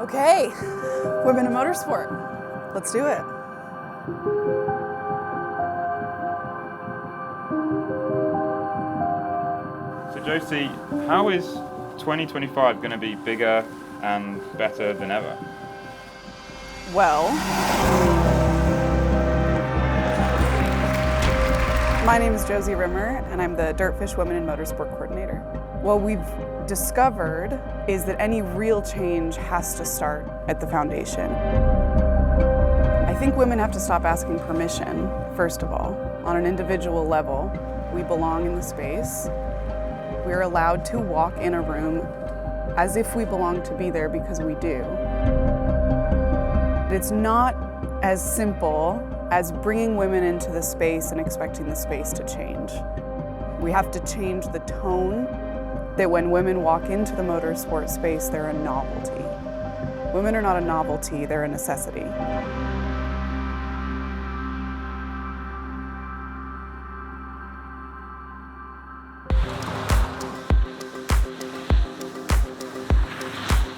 Okay, women in motorsport. Let's do it. So Josie, how is 2025 going to be bigger and better than ever? Well, my name is Josie Rimmer, and I'm the DirtFish Women in Motorsport Coordinator. What we've discovered is that any real change has to start at the foundation. I think women have to stop asking permission, first of all. On an individual level, we belong in the space. We're allowed to walk in a room as if we belong to be there because we do. It's not as simple as bringing women into the space and expecting the space to change. We have to change the tone that when women walk into the motorsport space, they're a novelty. Women are not a novelty, they're a necessity.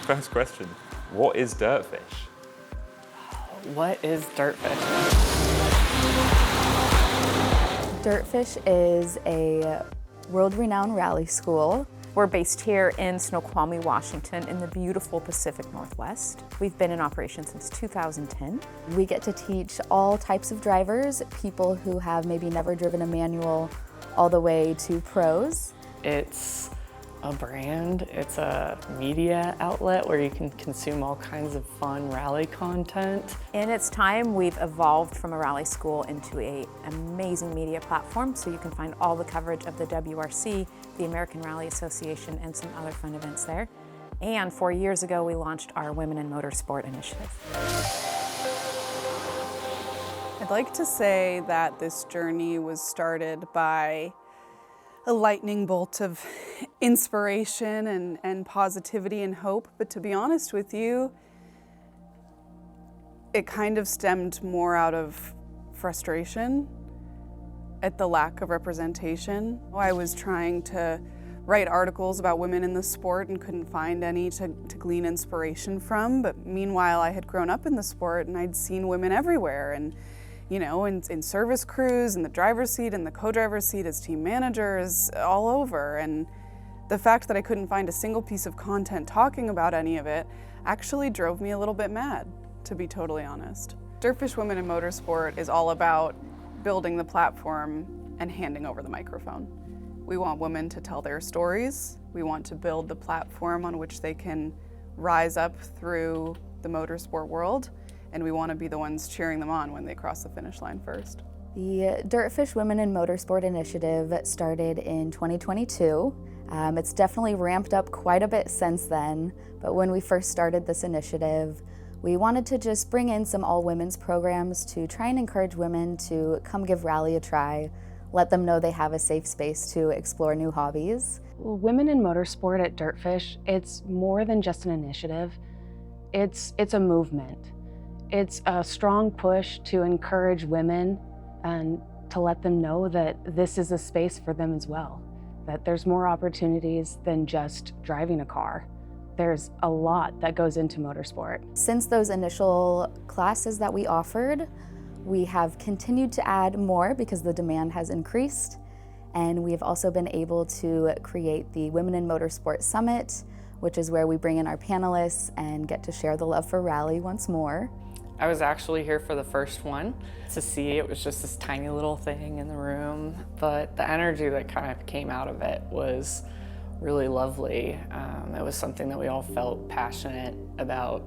First question, what is DirtFish? What is DirtFish? DirtFish is a world-renowned rally school. We're based here in Snoqualmie, Washington, in the beautiful Pacific Northwest. We've been in operation since 2010. We get to teach all types of drivers, people who have maybe never driven a manual, all the way to pros. It's a brand, it's a media outlet where you can consume all kinds of fun rally content. In its time, we've evolved from a rally school into an amazing media platform, so you can find all the coverage of the WRC, the American Rally Association, and some other fun events there. And 4 years ago, we launched our Women in Motorsport initiative. I'd like to say that this journey was started by a lightning bolt of inspiration and positivity and hope, but to be honest with you, it kind of stemmed more out of frustration at the lack of representation. I was trying to write articles about women in the sport and couldn't find any to glean inspiration from, but meanwhile I had grown up in the sport and I'd seen women everywhere, and you know, in service crews, in the driver's seat, in the co-driver's seat, as team managers, all over. And the fact that I couldn't find a single piece of content talking about any of it actually drove me a little bit mad, to be totally honest. DirtFish Women in Motorsport is all about building the platform and handing over the microphone. We want women to tell their stories. We want to build the platform on which they can rise up through the motorsport world, and we want to be the ones cheering them on when they cross the finish line first. The DirtFish Women in Motorsport initiative started in 2022. It's definitely ramped up quite a bit since then, but when we first started this initiative, we wanted to just bring in some all-women's programs to try and encourage women to come give rally a try, let them know they have a safe space to explore new hobbies. Well, Women in Motorsport at DirtFish, it's more than just an initiative. It's a movement. It's a strong push to encourage women and to let them know that this is a space for them as well, that there's more opportunities than just driving a car. There's a lot that goes into motorsport. Since those initial classes that we offered, we have continued to add more because the demand has increased, and we have also been able to create the Women in Motorsport Summit, which is where we bring in our panelists and get to share the love for rally once more. I was actually here for the first one to see. It was just this tiny little thing in the room, but the energy that kind of came out of it was really lovely. It was something that we all felt passionate about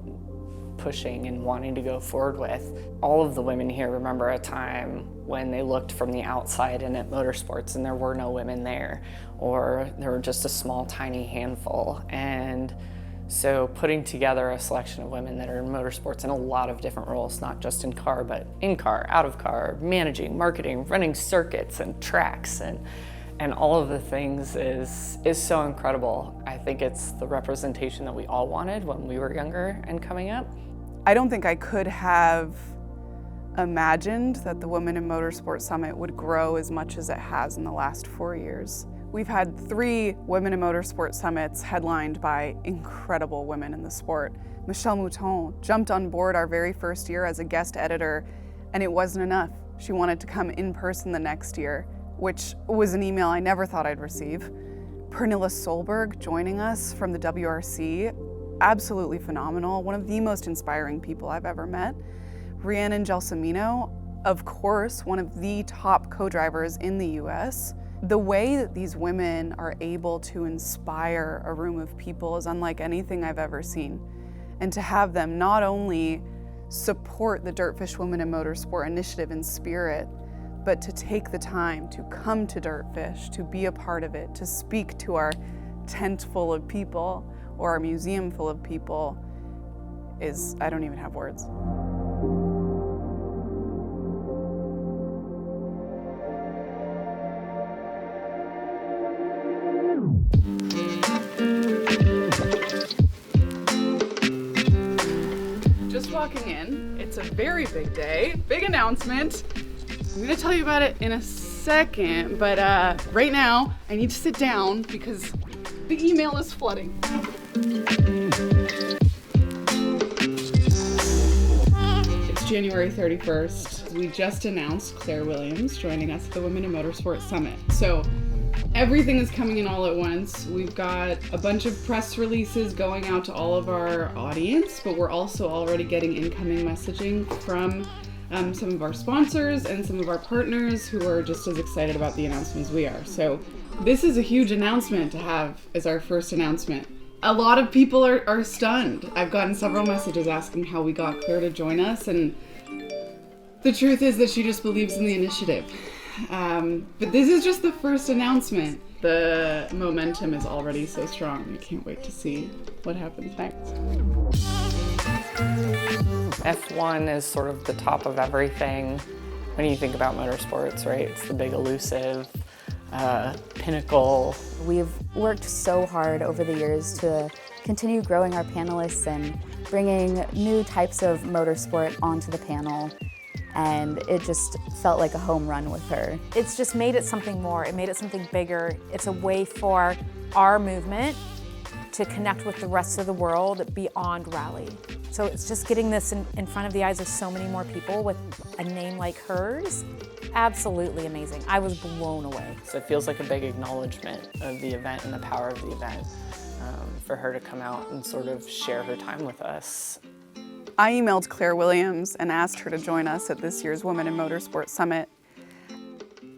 pushing and wanting to go forward with. All of the women here remember a time when they looked from the outside in at motorsports and there were no women there, or there were just a small, tiny handful. And so putting together a selection of women that are in motorsports in a lot of different roles, not just in car, but in car, out of car, managing, marketing, running circuits and tracks, and all of the things is so incredible. I think it's the representation that we all wanted when we were younger and coming up. I don't think I could have imagined that the Women in Motorsport Summit would grow as much as it has in the last 4 years. We've had 3 Women in Motorsport Summits headlined by incredible women in the sport. Michelle Mouton jumped on board our very first year as a guest editor, and it wasn't enough. She wanted to come in person the next year, which was an email I never thought I'd receive. Pernilla Solberg joining us from the WRC, absolutely phenomenal, one of the most inspiring people I've ever met. Rhiannon Gelsomino, of course, one of the top co-drivers in the US. The way that these women are able to inspire a room of people is unlike anything I've ever seen. And to have them not only support the DirtFish Women in Motorsport initiative in spirit, but to take the time to come to DirtFish, to be a part of it, to speak to our tent full of people or our museum full of people is, I don't even have words. Just walking in, it's a very big day, big announcement. I'm gonna tell you about it in a second, but right now I need to sit down because the email is flooding. It's January 31st. We just announced Claire Williams joining us at the Women in Motorsport Summit. So everything is coming in all at once. We've got a bunch of press releases going out to all of our audience, but we're also already getting incoming messaging from some of our sponsors and some of our partners who are just as excited about the announcement as we are. So this is a huge announcement to have as our first announcement. A lot of people are stunned. I've gotten several messages asking how we got Claire to join us, and the truth is that she just believes in the initiative. But this is just the first announcement. The momentum is already so strong. I can't wait to see what happens next. F1 is sort of the top of everything when you think about motorsports, right? It's the big elusive pinnacle. We've worked so hard over the years to continue growing our panelists and bringing new types of motorsport onto the panel, and it just felt like a home run with her. It's just made it something more. It made it something bigger. It's a way for our movement to connect with the rest of the world beyond rally. So it's just getting this in front of the eyes of so many more people with a name like hers. Absolutely amazing. I was blown away. So it feels like a big acknowledgement of the event and the power of the event for her to come out and sort of share her time with us. I emailed Claire Williams and asked her to join us at this year's Women in Motorsport Summit.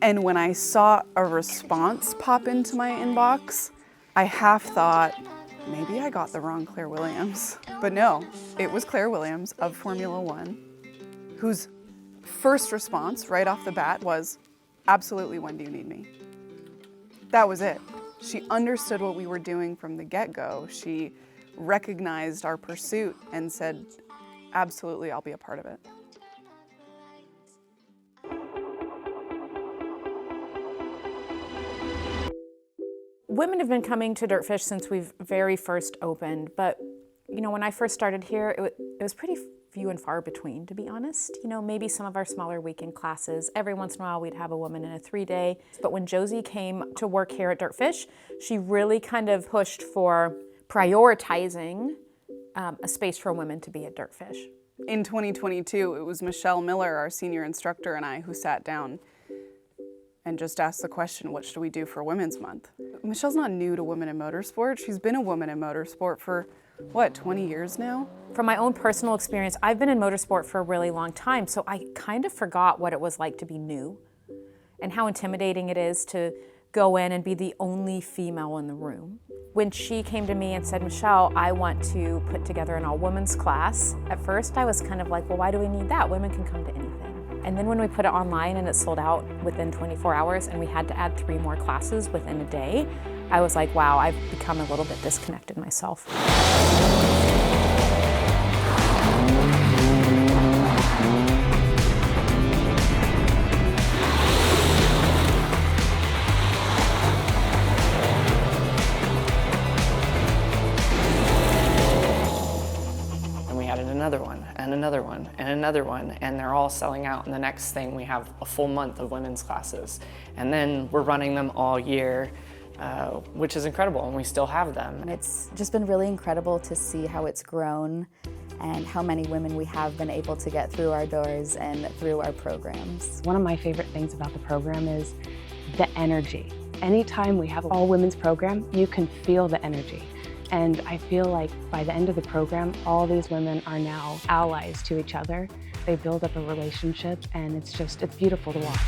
And when I saw a response pop into my inbox, I half thought, maybe I got the wrong Claire Williams. But no, it was Claire Williams of Formula One, whose first response right off the bat was, absolutely, when do you need me? That was it. She understood what we were doing from the get-go. She recognized our pursuit and said, absolutely, I'll be a part of it. Women have been coming to DirtFish since we've very first opened, but you know, when I first started here, it was pretty few and far between, to be honest. You know, maybe some of our smaller weekend classes, every once in a while we'd have a woman in a 3-day. But when Josie came to work here at DirtFish, she really kind of pushed for prioritizing a space for women to be at DirtFish. In 2022, it was Michelle Miller, our senior instructor, and I who sat down and just asked the question, what should we do for Women's Month? Michelle's not new to Women in Motorsport. She's been a woman in motorsport for, what, 20 years now? From my own personal experience, I've been in motorsport for a really long time, so I kind of forgot what it was like to be new and how intimidating it is to go in and be the only female in the room. When she came to me and said, Michelle, I want to put together an all-women's class, at first I was kind of like, well, why do we need that? Women can come to anything. And then when we put it online and it sold out within 24 hours and we had to add 3 more classes within a day, I was like, wow, I've become a little bit disconnected myself. And we added another one and another one. one and another one, and they're all selling out. And the next thing, we have a full month of women's classes. And then we're running them all year, which is incredible, and we still have them. And it's just been really incredible to see how it's grown and how many women we have been able to get through our doors and through our programs. One of my favorite things about the program is the energy. Anytime we have an all-women's program, you can feel the energy. And I feel like by the end of the program, all these women are now allies to each other. They build up a relationship, and it's beautiful to watch.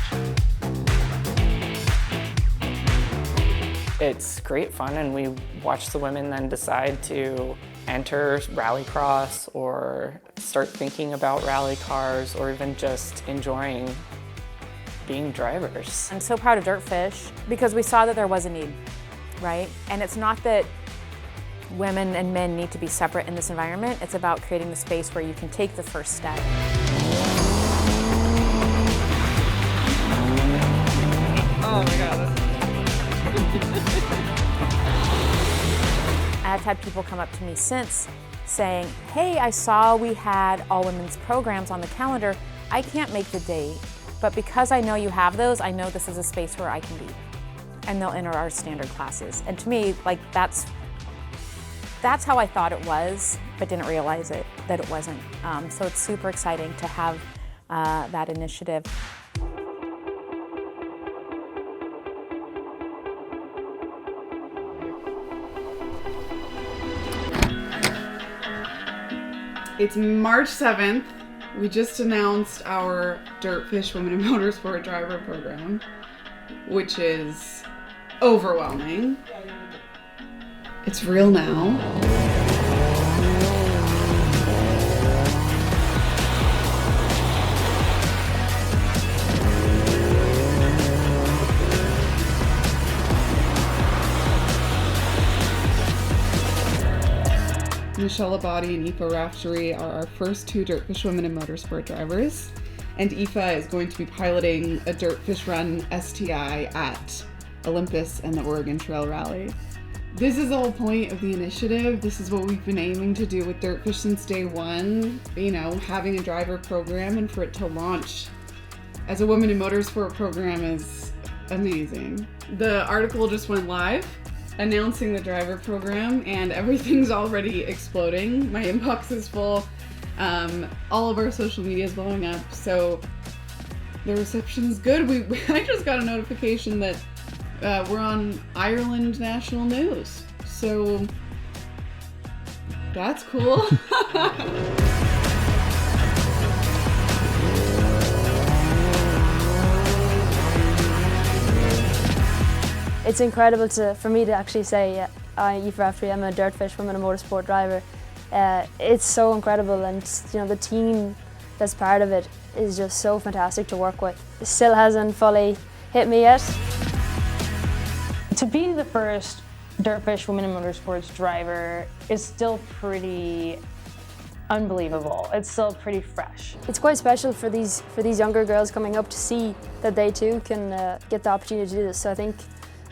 It's great fun, and we watch the women then decide to enter rallycross or start thinking about rally cars or even just enjoying being drivers. I'm so proud of DirtFish because we saw that there was a need, right? And it's not that women and men need to be separate in this environment. It's about creating the space where you can take the first step. Oh my God. I've had people come up to me since saying, hey, I saw we had all women's programs on the calendar. I can't make the date, but because I know you have those, I know this is a space where I can be. And they'll enter our standard classes. And to me, like that's how I thought it was, but didn't realize that it wasn't. So it's super exciting to have that initiative. It's March 7th. We just announced our DirtFish Women in Motorsport driver program, which is overwhelming. It's real now. Michelle Abadi and Aoife Raftery are our first two DirtFish Women in Motorsport drivers, and Aoife is going to be piloting a DirtFish Run STI at Olympus and the Oregon Trail Rally. This is the whole point of the initiative. This is what we've been aiming to do with DirtFish since day one, you know, having a driver program, and for it to launch as a Women in Motorsport program is amazing. The article just went live announcing the driver program, and everything's already exploding. My inbox is full. All of our social media is blowing up, so the reception's good. I just got a notification that we're on Ireland national news, so that's cool. It's incredible for me to actually say, Aoife Raftery, I'm a DirtFish Women in Motorsport driver. It's so incredible, and you know, the team that's part of it is just so fantastic to work with. It still hasn't fully hit me yet. To be the first DirtFish Women in Motorsports driver is still pretty unbelievable. It's still pretty fresh. It's quite special for these younger girls coming up to see that they too can get the opportunity to do this. So I think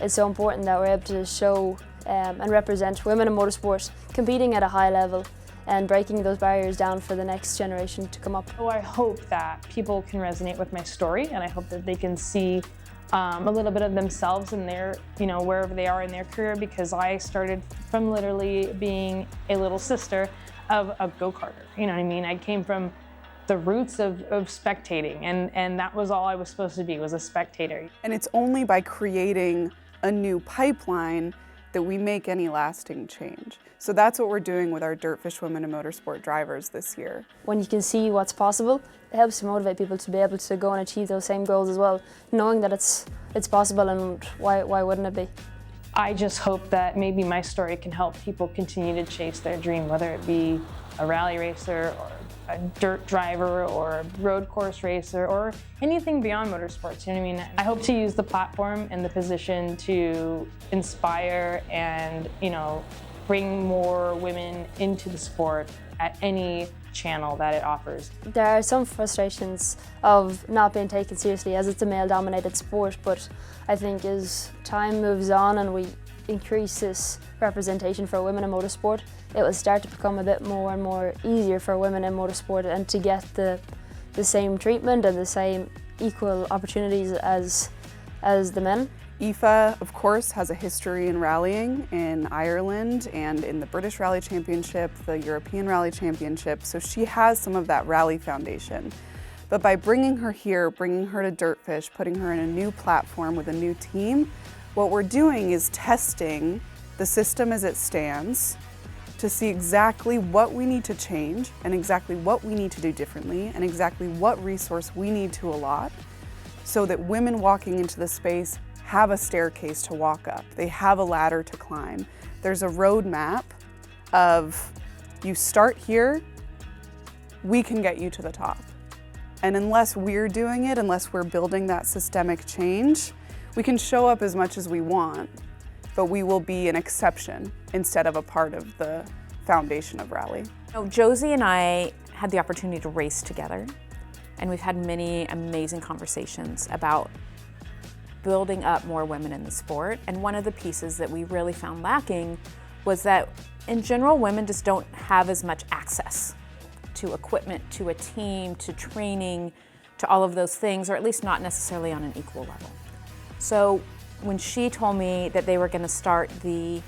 it's so important that we're able to show and represent women in motorsport competing at a high level and breaking those barriers down for the next generation to come up. So I hope that people can resonate with my story, and I hope that they can see a little bit of themselves in their, you know, wherever they are in their career, because I started from literally being a little sister of a go-karter. You know what I mean? I came from the roots of spectating, and that was all I was supposed to be, was a spectator. And it's only by creating a new pipeline that we make any lasting change. So that's what we're doing with our DirtFish Women in Motorsport drivers this year. When you can see what's possible, it helps to motivate people to be able to go and achieve those same goals as well, knowing that it's possible, and why wouldn't it be? I just hope that maybe my story can help people continue to chase their dream, whether it be a rally racer or a dirt driver or a road course racer or anything beyond motorsports, you know what I mean? I hope to use the platform and the position to inspire and, you know, bring more women into the sport at any channel that it offers. There are some frustrations of not being taken seriously, as it's a male-dominated sport, but I think as time moves on and we increase this representation for women in motorsport, it will start to become a bit more and more easier for women in motorsport and to get the same treatment and the same equal opportunities as the men. Aoife, of course, has a history in rallying in Ireland and in the British Rally Championship, the European Rally Championship, so she has some of that rally foundation. But by bringing her here, bringing her to DirtFish, putting her in a new platform with a new team, what we're doing is testing the system as it stands to see exactly what we need to change and exactly what we need to do differently and exactly what resource we need to allot so that women walking into the space have a staircase to walk up. They have a ladder to climb. There's a roadmap of you start here, we can get you to the top. And unless we're doing it, unless we're building that systemic change, we can show up as much as we want, but we will be an exception instead of a part of the foundation of rally. Josie and I had the opportunity to race together, and we've had many amazing conversations about building up more women in the sport. And one of the pieces that we really found lacking was that in general, women just don't have as much access to equipment, to a team, to training, to all of those things, or at least not necessarily on an equal level. So when she told me that they were going to start the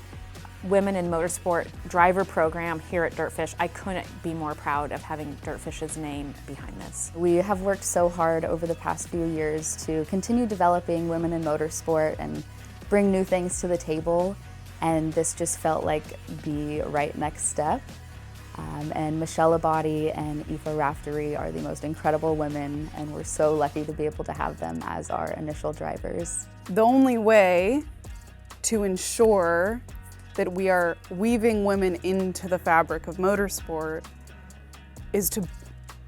Women in Motorsport driver program here at DirtFish, I couldn't be more proud of having DirtFish's name behind this. We have worked so hard over the past few years to continue developing women in motorsport and bring new things to the table, and this just felt like the right next step. And Michelle Abadi and Aoife Raftery are the most incredible women, and we're so lucky to be able to have them as our initial drivers. The only way to ensure that we are weaving women into the fabric of motorsport is to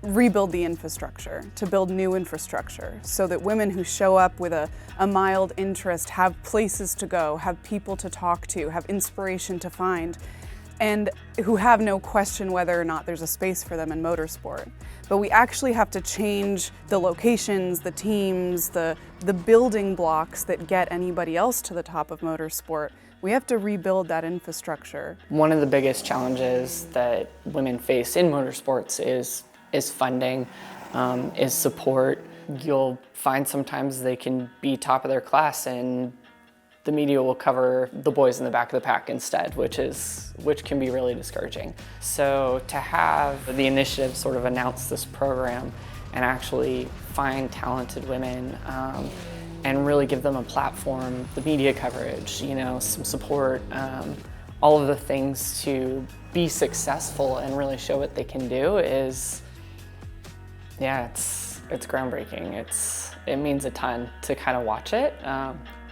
rebuild the infrastructure, to build new infrastructure so that women who show up with a mild interest have places to go, have people to talk to, have inspiration to find, and who have no question whether or not there's a space for them in motorsport. But we actually have to change the locations, the teams, the building blocks that get anybody else to the top of motorsport. We have to rebuild that infrastructure. One of the biggest challenges that women face in motorsports is funding, is support. You'll find sometimes they can be top of their class and the media will cover the boys in the back of the pack instead, which can be really discouraging. So to have the initiative sort of announce this program and actually find talented women and really give them a platform, the media coverage, some support, all of the things to be successful and really show what they can do is, yeah, it's groundbreaking. It means a ton to kind of watch it.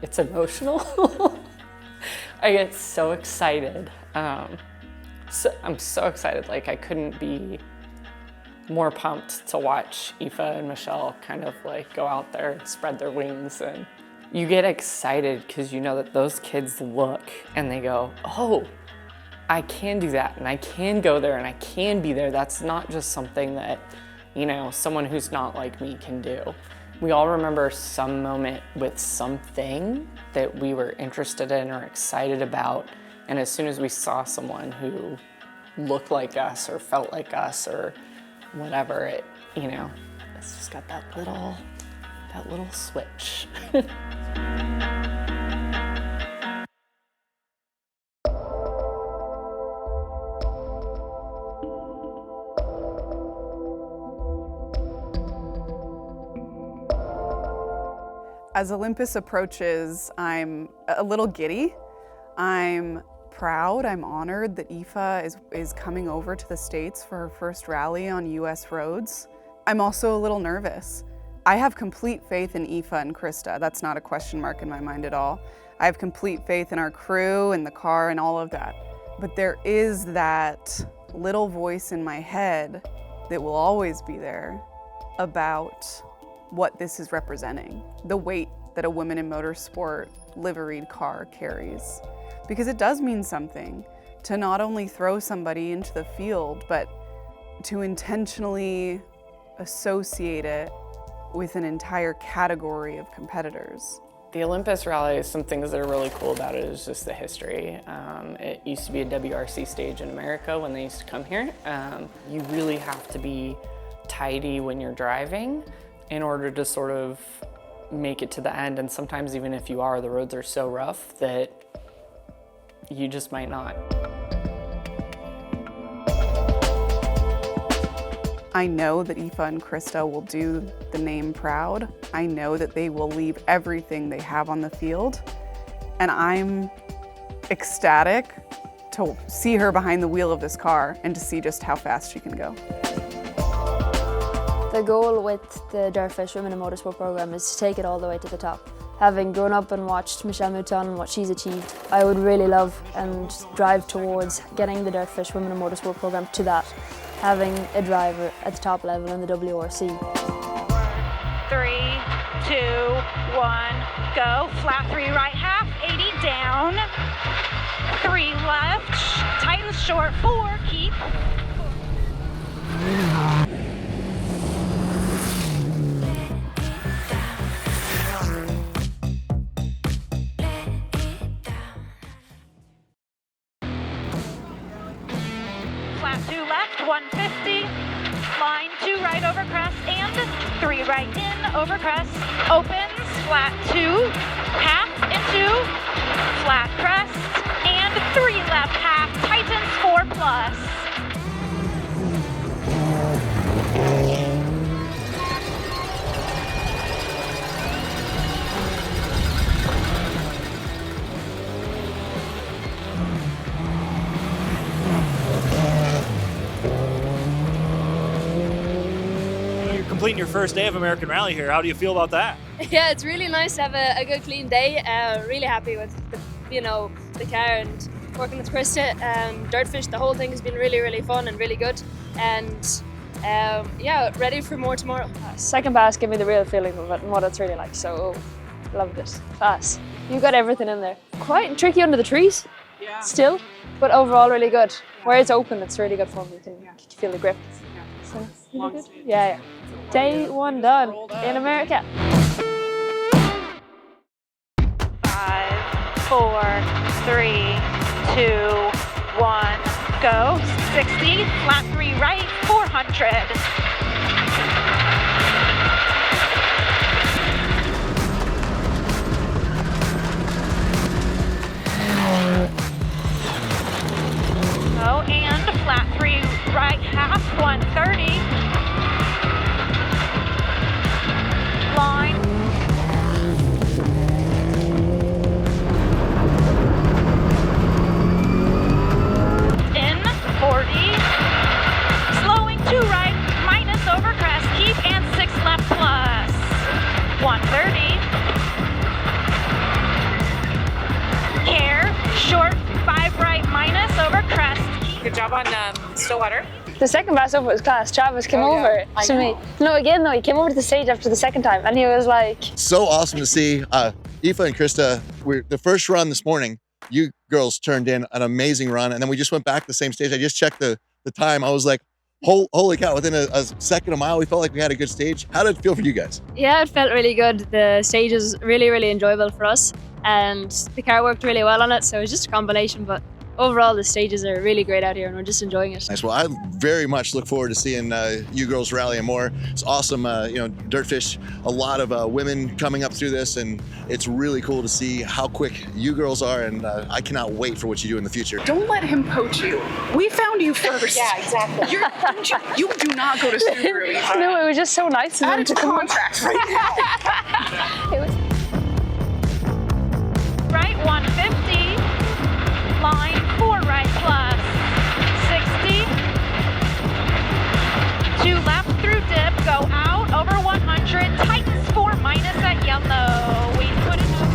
It's emotional. I get so excited. I'm so excited, like I couldn't be more pumped to watch Aoife and Michelle kind of like go out there and spread their wings. And you get excited because you know that those kids look and they go, oh, I can do that and I can go there and I can be there. That's not just something that, someone who's not like me can do. We all remember some moment with something that we were interested in or excited about, and as soon as we saw someone who looked like us or felt like us or whatever, it's just got that little switch. As Olympus approaches, I'm a little giddy. I'm proud, I'm honored that Aoife is coming over to the States for her first rally on US roads. I'm also a little nervous. I have complete faith in Aoife and Krista. That's not a question mark in my mind at all. I have complete faith in our crew and the car and all of that. But there is that little voice in my head that will always be there about what this is representing, the weight that a woman in motorsport liveried car carries. Because it does mean something to not only throw somebody into the field, but to intentionally associate it with an entire category of competitors. The Olympus Rally, some things that are really cool about it is just the history. It used to be a WRC stage in America when they used to come here. You really have to be tidy when you're driving in order to sort of make it to the end, and sometimes even if you are, the roads are so rough that you just might not. I know that Aoife and Krista will do the name proud. I know that they will leave everything they have on the field, and I'm ecstatic to see her behind the wheel of this car and to see just how fast she can go. The goal with the DirtFish Women in Motorsport program is to take it all the way to the top. Having grown up and watched Michelle Mouton and what she's achieved, I would really love and drive towards getting the DirtFish Women in Motorsport program to that. Having a driver at the top level in the WRC. 3, 2, 1, go. Flat 3 right half, 80 down. 3 left, tighten short, 4, keep. Flat 2 left, 150. Line 2 right over crest and 3 right in over crest. Opens, flat 2, half into, flat crest, and 3 left half, tightens 4 plus. Completing your first day of American Rally here. How do you feel about that? Yeah, it's really nice to have a good clean day. Really happy with the car and working with Krista and DirtFish. The whole thing has been really fun and really good. And yeah, ready for more tomorrow. Second pass gave me the real feeling of it and what it's really like, so loved it. Pass. You got everything in there. Quite tricky under the trees, still, but overall really good. Where it's open, it's really good fun. You can feel the grip. So, really good. Yeah. Day 1 done in America. 5, 4, 3, 2, 1, go. 60, flat 3 right, 400. Oh, and flat 3 right half, 130. Line. In 40. Slowing 2 right, minus over crest, keep, and 6 left plus. 130. Care, short, 5 right, minus over crest. Good job on Stillwater. The second pass over was class. Travis came over to me. No, again though, he came over to the stage after the second time and he was like... So awesome to see. Aoife and Krista, the first run this morning, you girls turned in an amazing run, and then we just went back to the same stage. I just checked the time. I was like, holy cow, within a second a mile, we felt like we had a good stage. How did it feel for you guys? Yeah, it felt really good. The stage is really enjoyable for us and the car worked really well on it, so it was just a combination, but overall the stages are really great out here and we're just enjoying it. Nice. Well, I very much look forward to seeing you girls rally and more. It's awesome. DirtFish, a lot of women coming up through this, and it's really cool to see how quick you girls are, and I cannot wait for what you do in the future. Don't let him poach you. We found you first. Yeah, exactly. You do not go to Subaru. No, it was just so nice of him to come contract right now. Right, 150. Line 4 right plus. 60. 2 left through dip, go out over 100. Tightens 4 minus at yellow. We put it up.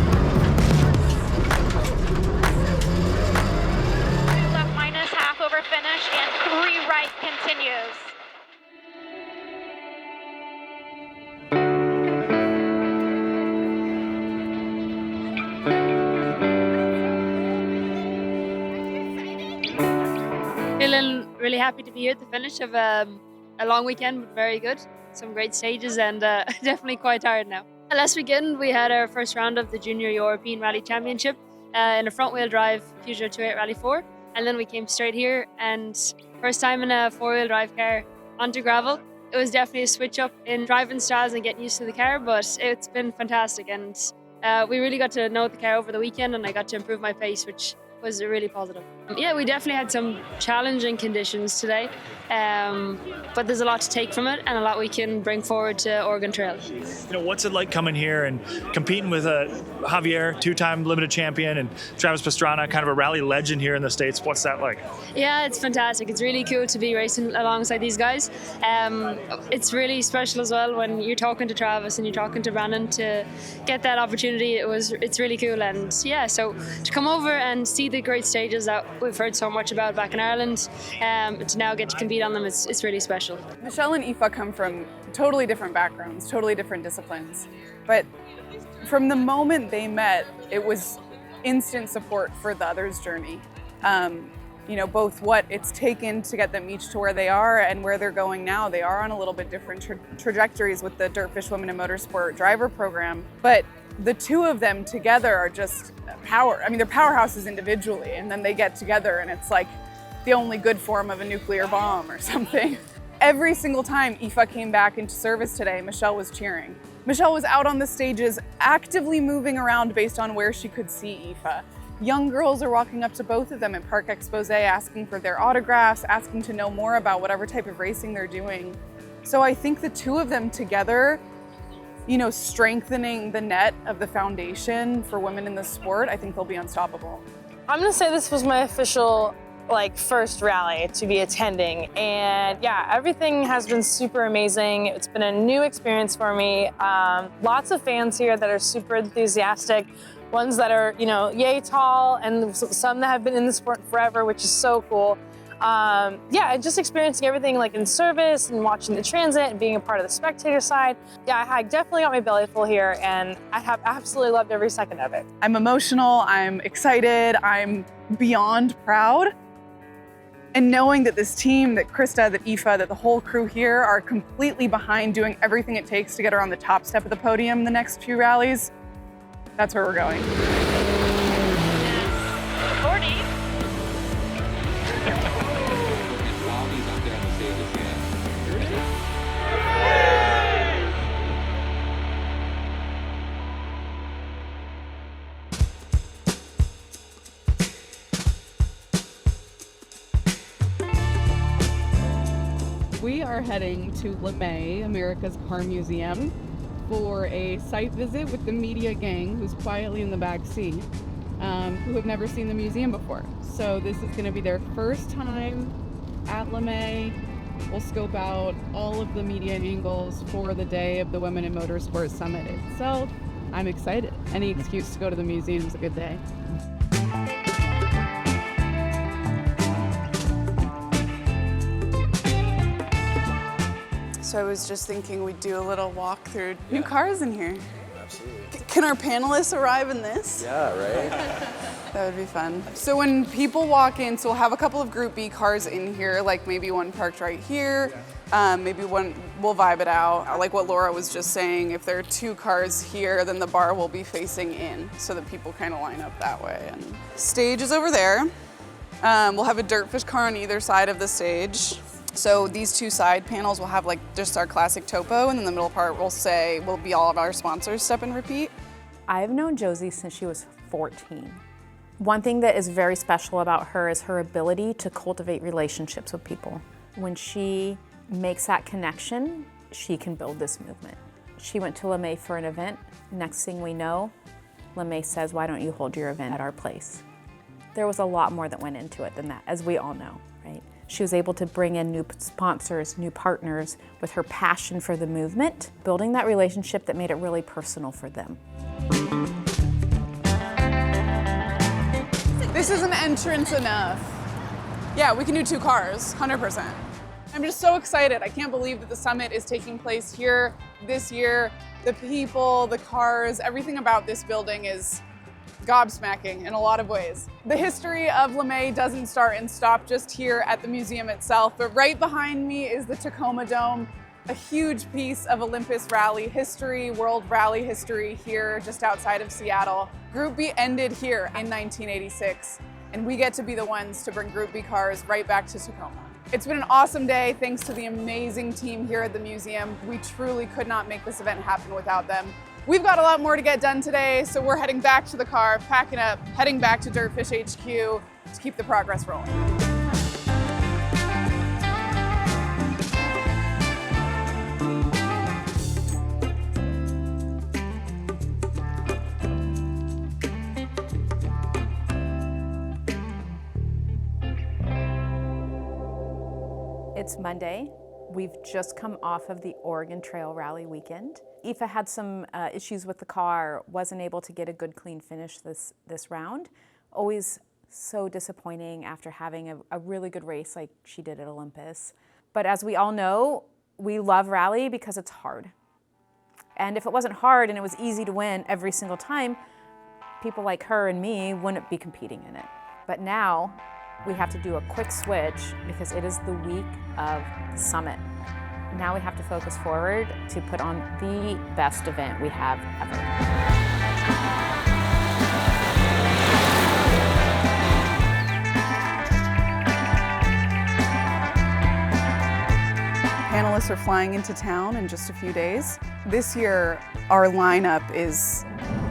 2 left minus, half over finish, and 3 right continues. Feeling really happy to be here at the finish of a long weekend, but very good. Some great stages and definitely quite tired now. Last weekend we had our first round of the Junior European Rally Championship in a front-wheel drive Peugeot 208 Rally 4, and then we came straight here and first time in a four-wheel drive car onto gravel. It was definitely a switch up in driving styles and getting used to the car, but it's been fantastic, and we really got to know the car over the weekend, and I got to improve my pace, which was really positive. Yeah, we definitely had some challenging conditions today, but there's a lot to take from it and a lot we can bring forward to Oregon Trail. You know, what's it like coming here and competing with Javier, two-time limited champion, and Travis Pastrana, kind of a rally legend here in the States? What's that like? Yeah, it's fantastic. It's really cool to be racing alongside these guys. It's really special as well when you're talking to Travis and you're talking to Brandon to get that opportunity. It's really cool, and yeah, so to come over and see the great stages that we've heard so much about back in Ireland, to now get to compete on them, it's really special. Michelle and Aoife come from totally different backgrounds, totally different disciplines. But from the moment they met, it was instant support for the other's journey. You know, both what it's taken to get them each to where they are and where they're going now. They are on a little bit different trajectories with the DirtFish Women in Motorsport driver program. But the two of them together are just power. I mean, they're powerhouses individually, and then they get together and it's like the only good form of a nuclear bomb or something. Every single time Aoife came back into service today, Michelle was cheering. Michelle was out on the stages actively moving around based on where she could see Aoife. Young girls are walking up to both of them at Parc Exposé asking for their autographs, asking to know more about whatever type of racing they're doing. So I think the two of them together, you know, strengthening the net of the foundation for women in the sport, I think they'll be unstoppable. I'm gonna say this was my official first rally to be attending, and yeah, everything has been super amazing. It's been a new experience for me. Lots of fans here that are super enthusiastic, ones that are, you know, yay tall, and some that have been in the sport forever, which is so cool. Yeah, just experiencing everything like in service and watching the transit and being a part of the spectator side. Yeah, I definitely got my belly full here, and I have absolutely loved every second of it. I'm emotional, I'm excited, I'm beyond proud. And knowing that this team, that Krista, that Aoife, that the whole crew here are completely behind doing everything it takes to get her on the top step of the podium the next few rallies, that's where we're going. 40. We are heading to LeMay, America's Car Museum, for a site visit with the media gang who's quietly in the back seat, who have never seen the museum before. So this is going to be their first time at LeMay. We'll scope out all of the media angles for the day of the Women in Motorsport Summit itself. I'm excited. Any excuse to go to the museum is a good day. So I was just thinking we'd do a little walk through new cars in here. Absolutely. Can our panelists arrive in this? Yeah, right? That would be fun. So when people walk in, so we'll have a couple of Group B cars in here, like maybe one parked right here, maybe one, we'll vibe it out. Like what Laura was just saying, if there are two cars here, then the bar will be facing in so that people kind of line up that way. And stage is over there. We'll have a DirtFish car on either side of the stage. So these two side panels will have like just our classic topo, and then the middle part will be all of our sponsors, Step and Repeat. I've known Josie since she was 14. One thing that is very special about her is her ability to cultivate relationships with people. When she makes that connection, she can build this movement. She went to LeMay for an event. Next thing we know, LeMay says, why don't you hold your event at our place? There was a lot more that went into it than that, as we all know, right? She was able to bring in new sponsors, new partners with her passion for the movement, building that relationship that made it really personal for them. This isn't entrance enough. Yeah, we can do two cars, 100%. I'm just so excited. I can't believe that the summit is taking place here this year. The people, the cars, everything about this building is gobsmacking in a lot of ways. The history of LeMay doesn't start and stop just here at the museum itself, but right behind me is the Tacoma Dome. A huge piece of Olympus rally history, world rally history here just outside of Seattle. Group B ended here in 1986, and we get to be the ones to bring Group B cars right back to Tacoma. It's been an awesome day thanks to the amazing team here at the museum. We truly could not make this event happen without them. We've got a lot more to get done today, so we're heading back to the car, packing up, heading back to DirtFish HQ to keep the progress rolling. It's Monday. We've just come off of the Oregon Trail Rally weekend. Aoife had some issues with the car, wasn't able to get a good clean finish this round. Always so disappointing after having a really good race like she did at Olympus. But as we all know, we love rally because it's hard. And if it wasn't hard and it was easy to win every single time, people like her and me wouldn't be competing in it. But now, we have to do a quick switch because it is the week of the summit. Now we have to focus forward to put on the best event we have ever. Panelists are flying into town in just a few days. This year, our lineup is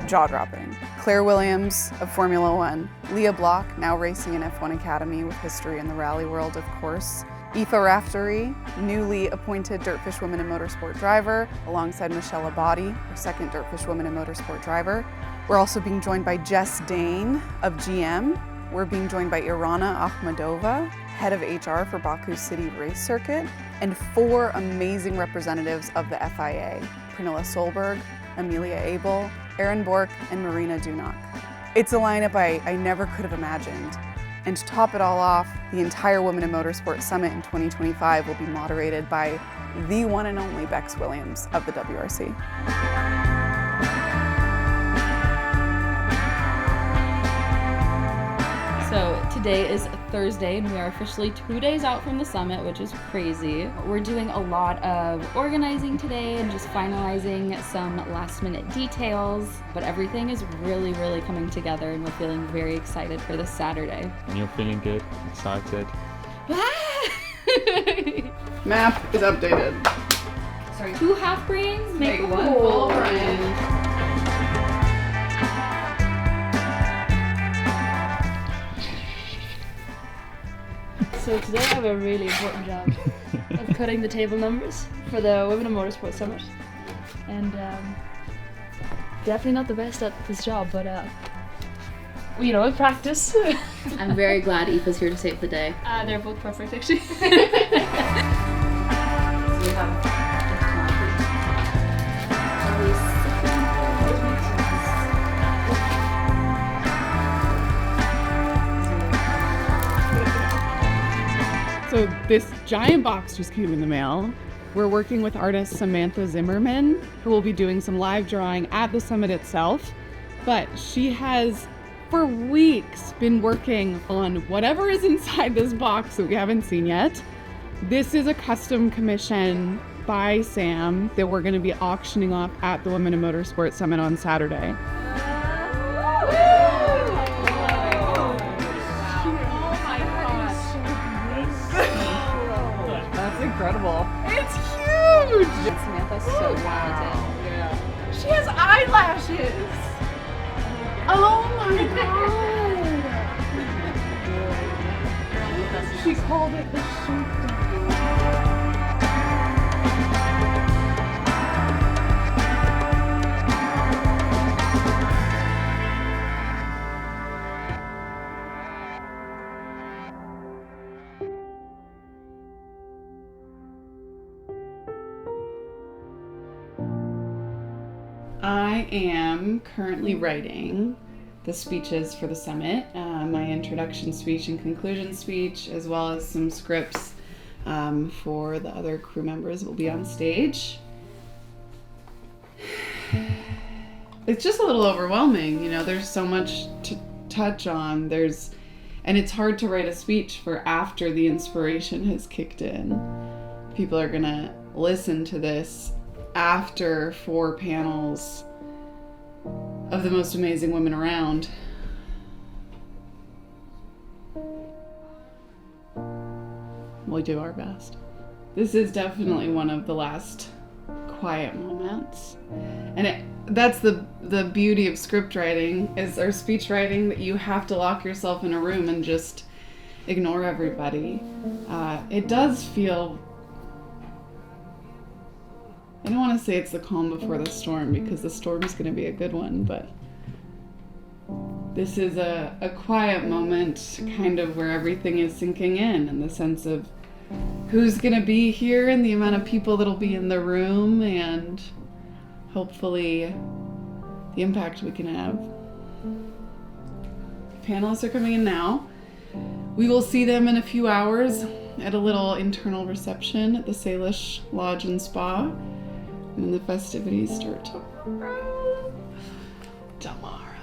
jaw-dropping. Claire Williams of Formula One, Leah Block, now racing in F1 Academy with history in the rally world, of course. Aoife Raftery, newly appointed DirtFish Women in Motorsport driver, alongside Michelle Abadi, her second DirtFish Women in Motorsport driver. We're also being joined by Jess Dane of GM. We're being joined by Irana Akhmadova, head of HR for Baku City Race Circuit, and 4 amazing representatives of the FIA, Pernilla Solberg, Amelia Abel, Erin Bork, and Marina Dunak. It's a lineup I never could have imagined. And to top it all off, the entire Women in Motorsport Summit in 2025 will be moderated by the one and only Bex Williams of the WRC. So today is Thursday and we are officially 2 days out from the summit, which is crazy. We're doing a lot of organizing today and just finalizing some last minute details, but everything is really, really coming together and we're feeling very excited for this Saturday. And you're feeling good, excited? Map is updated. Sorry, 2 half brains make one full brain. So today I have a really important job of cutting the table numbers for the Women in Motorsport Summit. And definitely not the best at this job, but you know, practice. I'm very glad Aoife's here to save the day. They're both perfect, actually. So this giant box just came in the mail. We're working with artist Samantha Zimmerman, who will be doing some live drawing at the summit itself. But she has, for weeks, been working on whatever is inside this box that we haven't seen yet. This is a custom commission by Sam that we're going to be auctioning off at the Women in Motorsport Summit on Saturday. That's incredible. It's huge! Samantha's so talented. Yeah. She has eyelashes! Oh my god! She called it the shakedown. I am currently writing the speeches for the summit, my introduction speech and conclusion speech, as well as some scripts for the other crew members that will be on stage. It's just a little overwhelming, you know, there's so much to touch on. And it's hard to write a speech for after the inspiration has kicked in. People are gonna listen to this after 4 panels of the most amazing women around. We'll do our best. This is definitely one of the last quiet moments. And that's the beauty of script writing, or speech writing, that you have to lock yourself in a room and just ignore everybody. It does feel, I don't want to say it's the calm before the storm, because the storm is going to be a good one, but this is a quiet moment, kind of where everything is sinking in the sense of who's going to be here and the amount of people that'll be in the room, and hopefully the impact we can have. Panelists are coming in now. We will see them in a few hours at a little internal reception at the Salish Lodge and Spa. And then the festivities start tomorrow.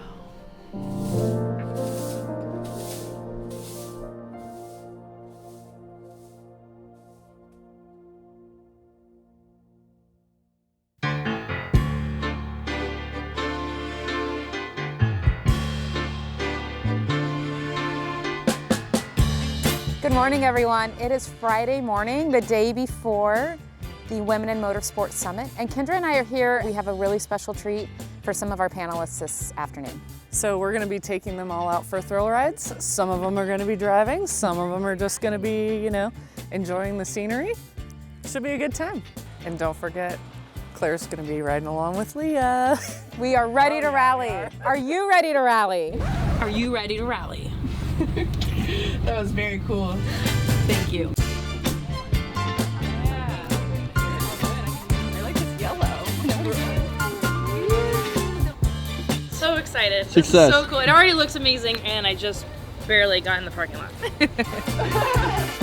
Good morning, everyone. It is Friday morning, the day before the Women in Motorsport Summit, and Kendra and I are here. We have a really special treat for some of our panelists this afternoon. So we're gonna be taking them all out for thrill rides. Some of them are gonna be driving, some of them are just gonna be, you know, enjoying the scenery. Should be a good time. And don't forget, Claire's gonna be riding along with Leah. We are ready to rally. Are you ready to rally? Are you ready to rally? That was very cool. Thank you. I like this yellow. So excited. Success. This is so cool. It already looks amazing, and I just barely got in the parking lot.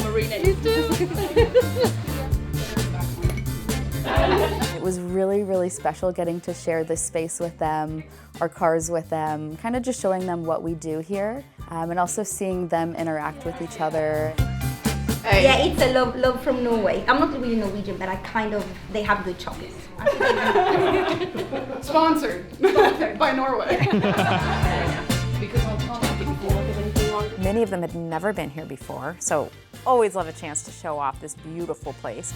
Marina, you It was really, really special getting to share this space with them, our cars with them, kind of just showing them what we do here, and also seeing them interact with each other. Hey. Yeah, it's a love from Norway. I'm not really Norwegian, but they have good chocolate. Sponsored by Norway. Many of them had never been here before, so always love a chance to show off this beautiful place.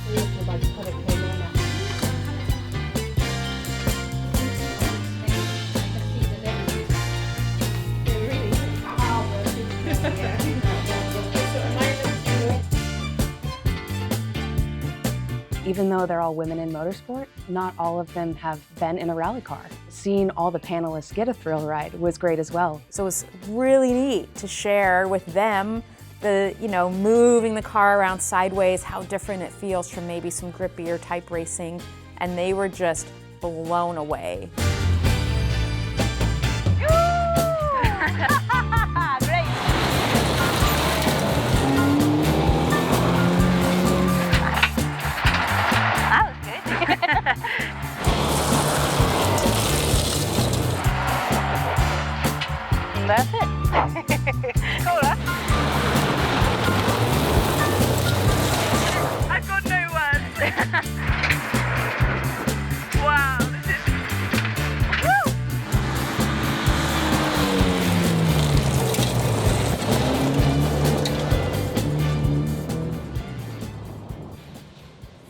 Even though they're all women in motorsport, not all of them have been in a rally car. Seeing all the panelists get a thrill ride was great as well. So it was really neat to share with them moving the car around sideways, how different it feels from maybe some grippier type racing, and they were just blown away. That's it. Cool, huh? I've got no words. Wow, this is...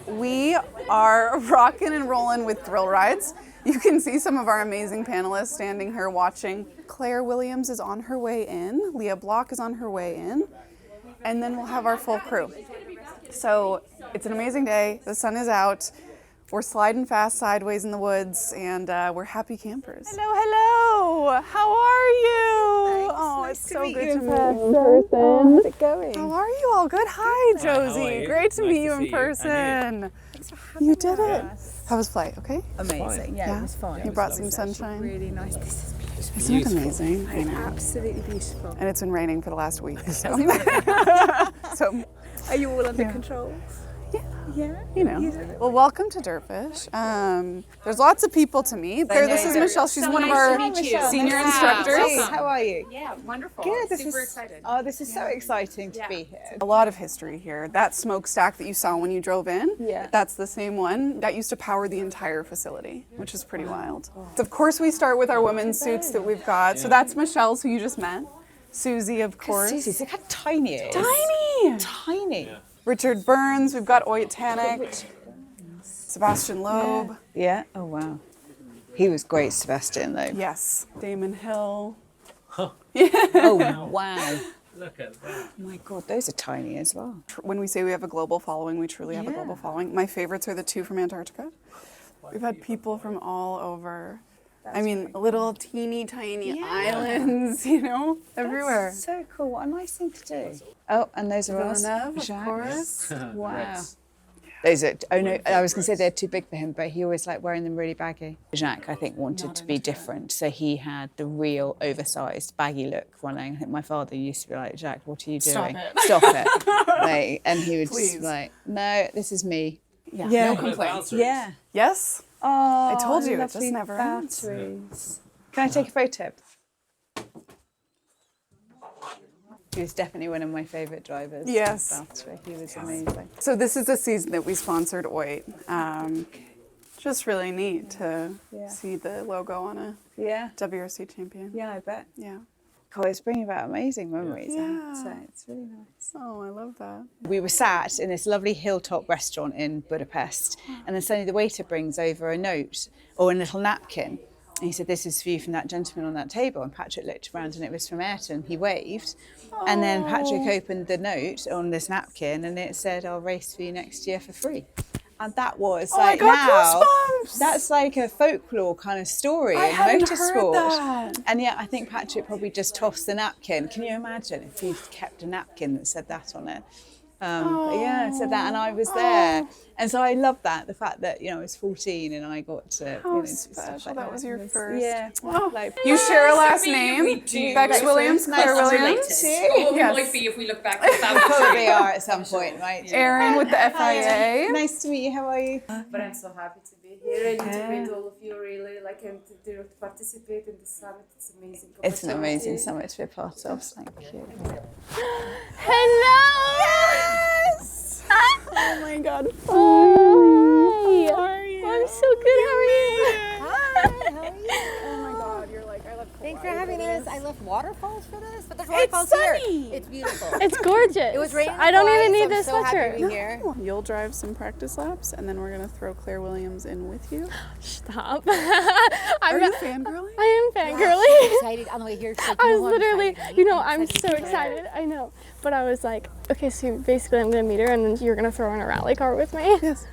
Woo! We are rocking and rolling with thrill rides. You can see some of our amazing panelists standing here watching. Claire Williams is on her way in. Leah Block is on her way in. And then we'll have our full crew. So it's an amazing day. The sun is out. We're sliding fast sideways in the woods, and we're happy campers. Hello, hello. How are you? Thanks. Oh, Nice it's to so meet good you to in meet you in person. person. How's it going? How are you all? Good. Hi, How are Josie. you? Great to Nice meet to you see in you. person. Thanks for having you did it. How was flight? Okay. Amazing. Yeah, it was fine. You brought some sunshine. Really nice. This is beautiful. Isn't it amazing? I know. Absolutely beautiful. And it's been raining for the last week. So, Are you all under control? Yeah, you know. Well, welcome to DirtFish. There's lots of people to meet. This is Michelle. She's one of our senior instructors. How are you? Yeah, wonderful. Good. Super excited. Oh, this is so exciting to be here. A lot of history here. That smokestack that you saw when you drove in, that's the same one that used to power the entire facility, which is pretty wild. Of course, we start with our women's suits that we've got. So that's Michelle's, who you just met. Susie, of course. Susie's, look how tiny it is. Tiny! Tiny. Richard Burns, we've got Oyet Tanik, Sebastian Loeb. Yeah, oh wow. He was great, Sebastian Loeb. Yes, Damon Hill. Oh wow. Look at that. Oh my God, those are tiny as well. When we say we have a global following, we truly have a global following. My favorites are the two from Antarctica. We've had people from all over. I mean, little teeny tiny islands, you know, everywhere. That's so cool. What a nice thing to do. Oh, and those are us. Villeneuve, of course. Wow. Those are, oh no, I was going to say they're too big for him, but he always liked wearing them really baggy. Jacques, I think, wanted to be different, so he had the real oversized baggy look running. I think my father used to be like, Jacques, what are you doing? Stop it. Like, and he would just like, no, this is me. Yeah, no complaints. Yeah. Yes? Oh, I told you, it lovely just never ends. batteries. Can I take a photo? He was definitely one of my favourite drivers. Yes. Battery. He was amazing. So this is the season that we sponsored Oyet. Just really neat to see the logo on a WRC champion. Yeah, I bet. Yeah. God, it's bringing about amazing memories. Yeah. So it's really nice. Oh, I love that. We were sat in this lovely hilltop restaurant in Budapest, and then suddenly the waiter brings over a note or a little napkin. And he said, this is for you from that gentleman on that table. And Patrick looked around and it was from Ayrton. He waved. And then Patrick opened the note on this napkin and it said, I'll race for you next year for free. And that was like that's like a folklore kind of story in motorsport. And yet I think Patrick probably just tossed the napkin. Can you imagine if he'd kept a napkin that said that on it? But yeah, it said that, and I was there, and so I love that, the fact that, you know, I was 14 and I got to. How special! That was your first. Yeah. You share a last name. Bex Williams, Claire Williams. Well, we might be if we look back at the family. Probably are at some point, right? Erin with the FIA. Nice to meet you. How are you? But I'm so happy to be here and to meet all of you, really, like, and to participate in the summit. It's amazing. It's an amazing summit to be a part of. Thank you. Hello! Yes! Oh my God. Hi. How are you? I'm so good. How are you? Hi. How are you? Oh my God, you're like, I love Kauai. Thanks for having us. I left waterfalls for this, but there's It's waterfalls sunny. here. It's beautiful. It's gorgeous. It was raining. I don't even need so this I'm so happy sweatshirt. to be here. You'll drive some practice laps, and then we're gonna throw Claire Williams in with you. Stop. Are you fangirling? I am I'm fangirling. excited on the way here. I was literally, you know, I'm so excited. I know. But I was like, okay, so basically I'm going to meet her and then you're going to throw in a rally car with me? Yes.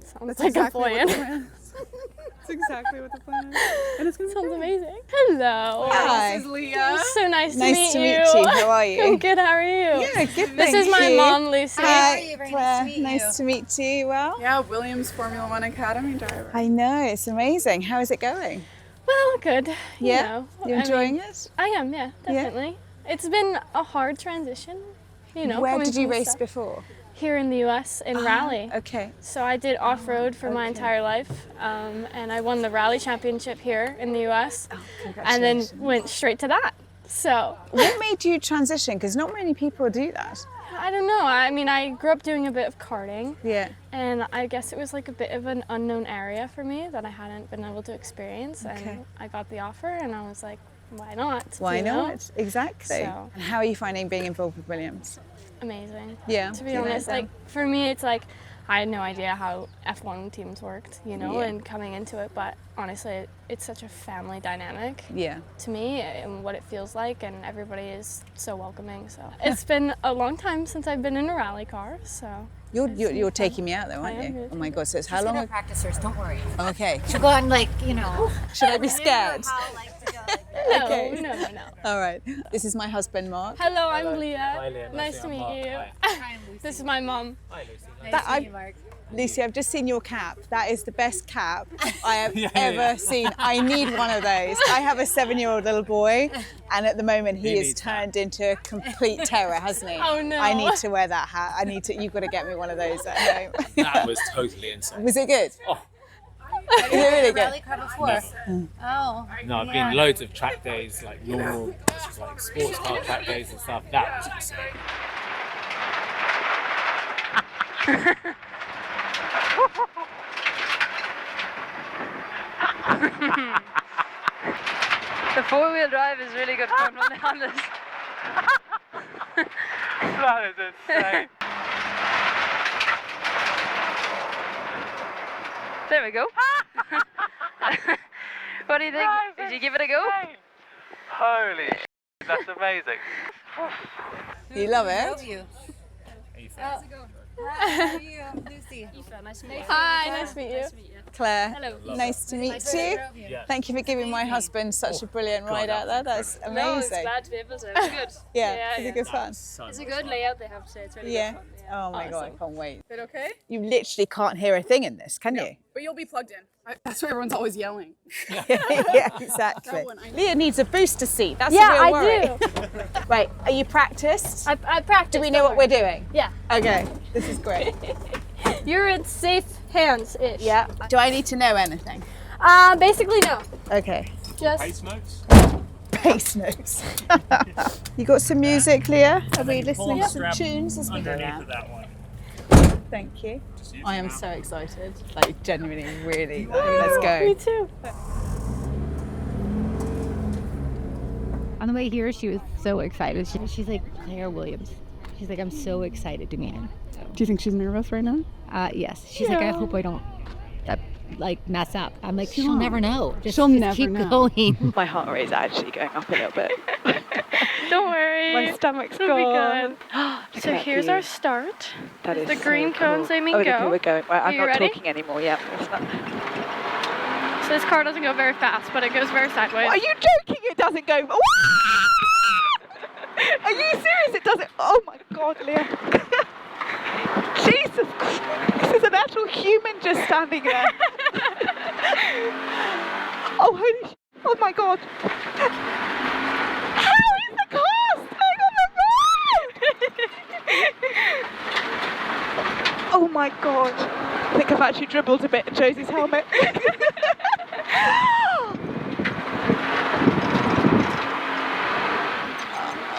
Sounds like a plan. That's exactly what the plan is. And it's gonna Sounds amazing. Hello. Hi. This is Leah. So nice to meet you. How are you? I'm good. How are you? Yeah, good. This is my mom, Lucy. Hi, Claire. Nice to meet you. Well. Yeah, Williams Formula One Academy driver. I know, it's amazing. How is it going? Well, good. Yeah. You enjoying it? I am. Yeah, definitely. It's been a hard transition. You know. Where coming did you from race stuff. before? Here in the U.S. in rally. Okay. So I did off-road for my entire life, and I won the rally championship here in the U.S. And then went straight to that. So. What made you transition? Because not many people do that. I don't know. I mean, I grew up doing a bit of karting. Yeah. And I guess it was like a bit of an unknown area for me that I hadn't been able to experience. Okay. And I got the offer, and I was like, why not? Why you know? not? Exactly. So. And how are you finding being involved with Williams? Amazing. Yeah. To be honest, like for me, it's like I had no idea how F1 teams worked, you know, and coming into it. But honestly, it's such a family dynamic. Yeah. To me, and what it feels like, and everybody is so welcoming. So it's been a long time since I've been in a rally car. So. You're taking me out though, aren't you? Oh my God! So it's how long? Practicers, don't worry. Okay. She'll go out and like, you know. Should I be scared? No, Okay. no. All right. This is my husband, Mark. Hello, I'm Leah. Hi, Leah. Nice to meet you. Hi. This is my mom. Hi, Lucy. That, Lucy, I've just seen your cap. That is the best cap I have ever seen. I need one of those. I have a 7-year-old little boy, and at the moment he is turned into a complete terror, hasn't he? Oh no. I need to wear that hat. You've got to get me one of those at home. That was totally insane. Was it good? Oh. Is it really good? Rally car before? Oh. No, I've been loads of track days, like normal, like sports car track days and stuff. That was insane. The 4-wheel drive is really good fun on the Hondas. That is insane. There we go. What do you think? Did you give it a go? Holy shit, that's amazing. You love it? Drove you? How's it going? Hi, how are you? I'm Lucy. Aoife, nice to meet you. Hi, nice to meet you. Claire, Hello. nice to meet Nice you. to meet you. Thank you for giving my husband such a brilliant ride out there. That's amazing. No, it's glad to be able to. It was good. Yeah, is it good fun? It's a good layout, they have to say. It's really Yeah. good fun. Oh my God, I can't wait. Is it okay? You literally can't hear a thing in this, can you? But you'll be plugged in. That's why everyone's always yelling. Yeah, exactly. That one, I know. Leah needs a booster seat. That's Yeah, the real I worry. do. Right, are you practiced? I practiced. Do we know what we're doing? Yeah. Okay, this is great. You're in safe hands-ish. Yeah. Do I need to know anything? Basically, no. Okay. Just Pace notes? Pace notes. You got some music, Leah? Are we listening to some Strap tunes as we go underneath now? of that one. Thank you. Just use I it am now. so excited. Like, genuinely, really. Like, let's go. Me too. On the way here, she was so excited. She's like, Claire Williams. She's like, I'm so excited to meet him. Do you think she's nervous right now? Yes. She's like, I hope I don't like mess up. I'm like, she'll won't. never know. She'll never keep know. going. My heart rate is actually going up a little bit. Don't worry. My stomach's It'll be gone. good. So here's our start. That is the so green cool. cones aiming Oh, go. okay, we're going. Right, I'm you not ready? talking anymore. Yeah. So this car doesn't go very fast, but it goes very sideways. Are you joking? It doesn't go. Are you serious? It doesn't. Oh my God, Leah. Jesus Christ. This is an actual human just standing there. Oh, holy sh! Oh my God. How is the car staying on the road? Oh my God. I think I've actually dribbled a bit in Josie's helmet.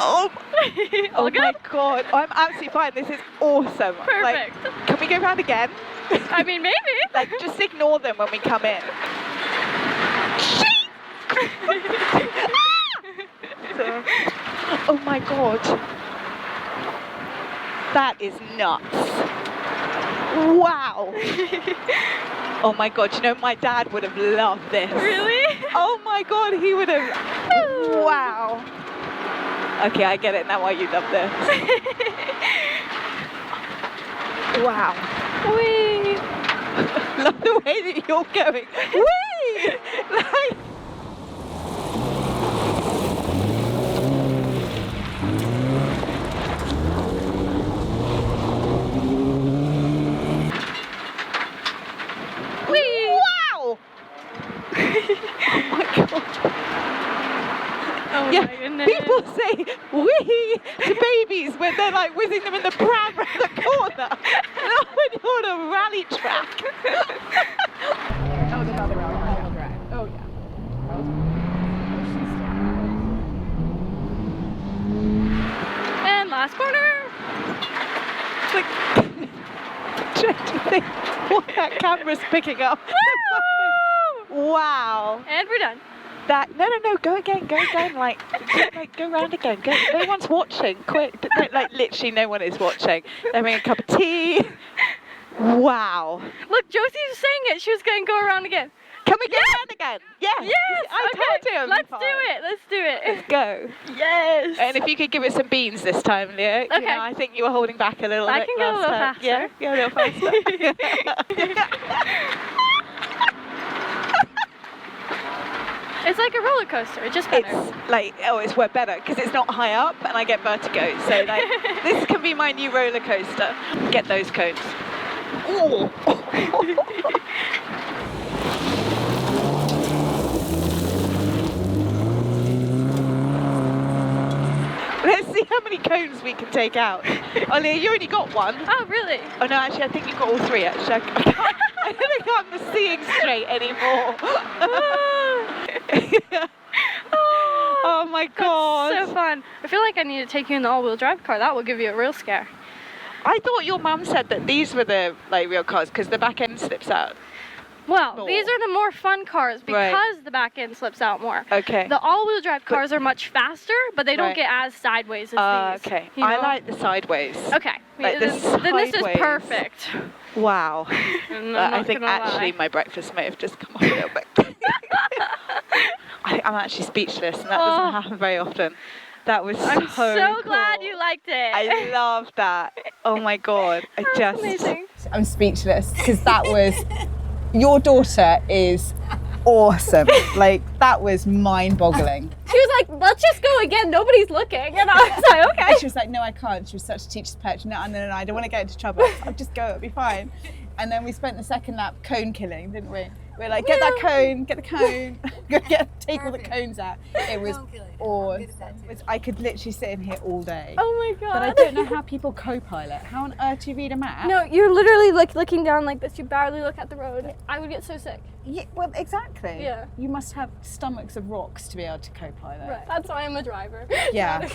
Oh my God, I'm absolutely fine. This is awesome. Perfect. Like, can we go round again? I mean, maybe. Like, just ignore them when we come in. Oh my God. That is nuts. Wow. Oh my God, you know, my dad would have loved this. Really? Oh my God, he would have. Wow. Okay, I get it now why you love this. Wow. Whee! Love the way that you're going. Whee! Like... Whee! Wow! Oh my God. Oh Yeah, my goodness. people say wee to babies when they're like whizzing them in the pram around the corner. Not when you're on a rally track. Oh, the other all drive. Oh, yeah. And last corner. Like, trying to think what that camera's picking up. Wow. And we're done. That no, go again, like go round again. Go. No one's watching. Quick, like literally no one is watching. They're having a cup of tea. Wow. Look, Josie was saying it. She was going to go around again. Can we go round again? Yes. Yes. I told you. Let's do it. Let's do it. Let's go. Yes. And if you could give it some beans this time, Leah. Okay. You know, I think you were holding back a little bit. I can go a last little time. faster. Yeah, go a little faster. It's like a roller coaster, just better. It's like, it's way better because it's not high up and I get vertigo. So like, this can be my new roller coaster. Get those cones. Oh. Let's see how many cones we can take out. Ollie, you only got one. Oh, really? Oh no, actually I think you've got all three actually. I don't think I'm seeing straight anymore. Oh my god. That's so fun. I feel like I need to take you in the all-wheel drive car. That will give you a real scare. I thought your mum said that these were the real cars because the back end slips out. Well, these are the more fun cars because the back end slips out more. Okay. The all-wheel drive cars are much faster, but they don't get as sideways as these. Okay. You know? I like the sideways. Okay. Like then this is perfect. Wow. I think actually my breakfast may have just come off a little bit. I'm actually speechless, and that doesn't happen very often. That was I'm so cool. glad you liked it. I love that. Oh my god. Amazing. I'm speechless because that was. Your daughter is awesome. Like, that was mind-boggling. She was like, let's just go again. Nobody's looking. And I was like, okay. She was like, no, I can't. She was such a teacher's pet. No, I don't want to get into trouble. I'll just go. It'll be fine. And then we spent the second lap cone killing, didn't we? We were like, get that cone, get the cone, take all the cones out. It was awesome. I could literally sit in here all day. Oh my god. But I don't know how people co-pilot. How on earth do you read a map? No, you're literally looking down like this. You barely look at the road. I would get so sick. Yeah, well, exactly. Yeah. You must have stomachs of rocks to be able to co-pilot. Right. That's why I'm a driver. Yeah.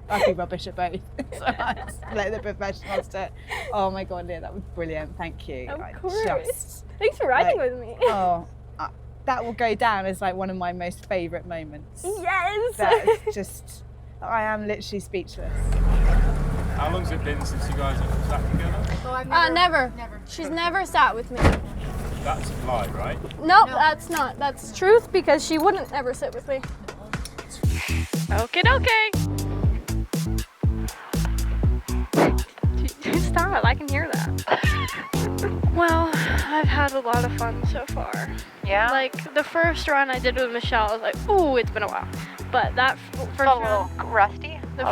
I'd be rubbish at both. So I just let the professionals do it. Oh my god, Leah, that was brilliant. Thank you. Of course. Thanks for riding with me. Oh, that will go down as like one of my most favourite moments. Yes. That's just, I am literally speechless. How long's it been since you guys have sat together? Oh, never. She's never sat with me. That's a lie, right? Nope, that's not. That's truth because she wouldn't ever sit with me. Okay. Stop, I can hear that. Well, I've had a lot of fun so far. Yeah? Like, the first run I did with Michelle, I was like, ooh, it's been a while. But that first run... A little rusty? The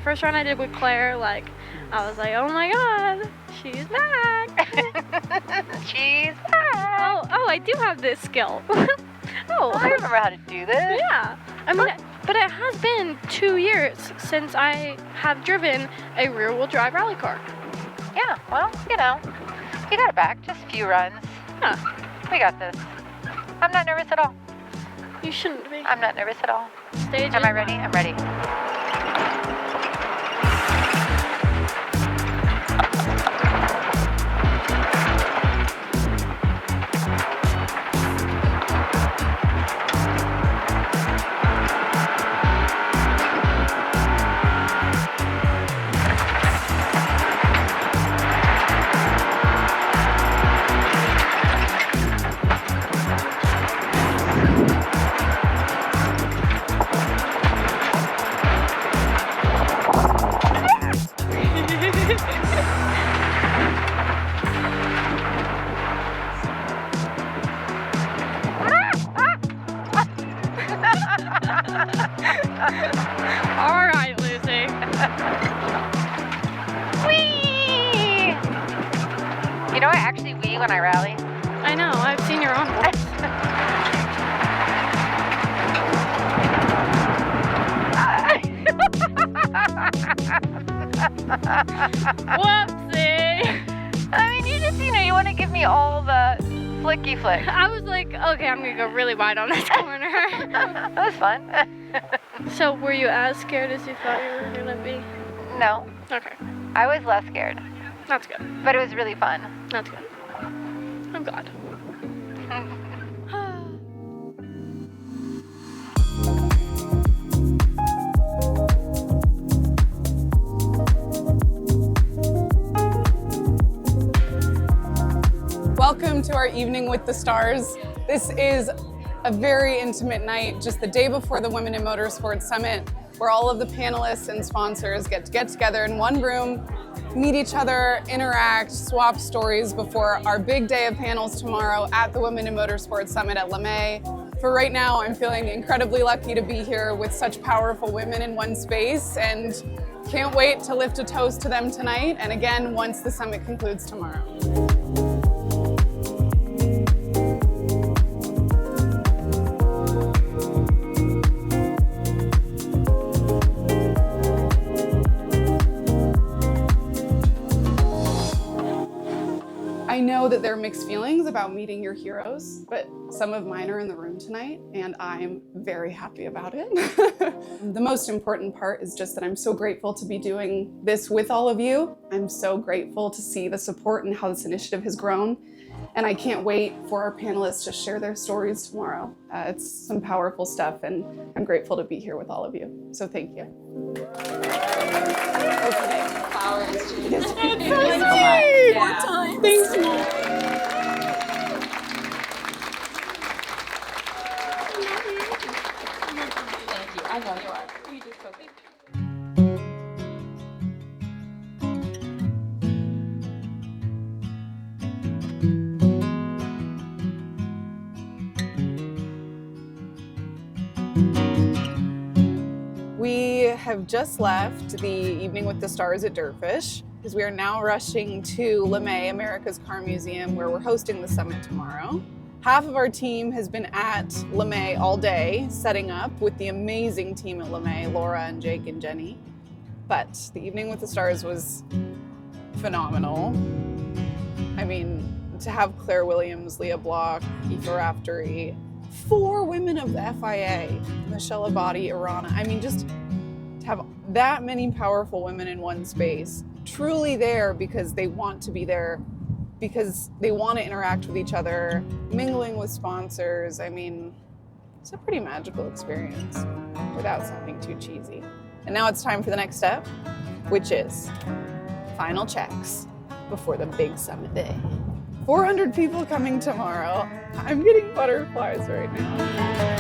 first run I did with Claire, like, I was like, oh my god, she's back. She's back. Oh, I do have this skill. I remember how to do this. Yeah. I mean, but it has been 2 years since I have driven a rear-wheel drive rally car. Yeah, well, you know, you got it back. Just a few runs. Yeah. We got this. I'm not nervous at all. You shouldn't be. I'm not nervous at all. Stage Am I ready? I'm ready. All right, Lucy. Whee! You know, I actually wee when I rally. I know, I've seen your own voice. Whoopsie! I mean, you want to give me all the flicky flick. I was like, okay, I'm gonna go really wide on this corner. That was fun. So, were you as scared as you thought you were gonna be? No. Okay. I was less scared. That's good. But it was really fun. That's good. I'm glad. Welcome to our evening with the stars. This is a very intimate night, just the day before the Women in Motorsport Summit, where all of the panelists and sponsors get together in one room, meet each other, interact, swap stories before our big day of panels tomorrow at the Women in Motorsport Summit at LeMay. For right now, I'm feeling incredibly lucky to be here with such powerful women in one space, and can't wait to lift a toast to them tonight and again once the summit concludes tomorrow. I know that there are mixed feelings about meeting your heroes, but some of mine are in the room tonight, and I'm very happy about it. The most important part is just that I'm so grateful to be doing this with all of you. I'm so grateful to see the support and how this initiative has grown, and I can't wait for our panelists to share their stories tomorrow. It's some powerful stuff, and I'm grateful to be here with all of you. So thank you. Flowers. It's so sweet. More time. Thanks, Mom. Thank you. I know you are. You just cooking. We have just left the evening with the stars at DirtFish because we are now rushing to LeMay, America's Car Museum, where we're hosting the summit tomorrow. Half of our team has been at LeMay all day, setting up with the amazing team at LeMay, Laura and Jake and Jenny. But the evening with the stars was phenomenal. I mean, to have Claire Williams, Leah Block, Aoife Raftery, 4 women of the FIA, Michelle Abadi, Irana. I mean, just to have that many powerful women in one space, truly there because they want to be there, because they want to interact with each other, mingling with sponsors. I mean, it's a pretty magical experience without sounding too cheesy. And now it's time for the next step, which is final checks before the big summit day. 400 people coming tomorrow. I'm getting butterflies right now.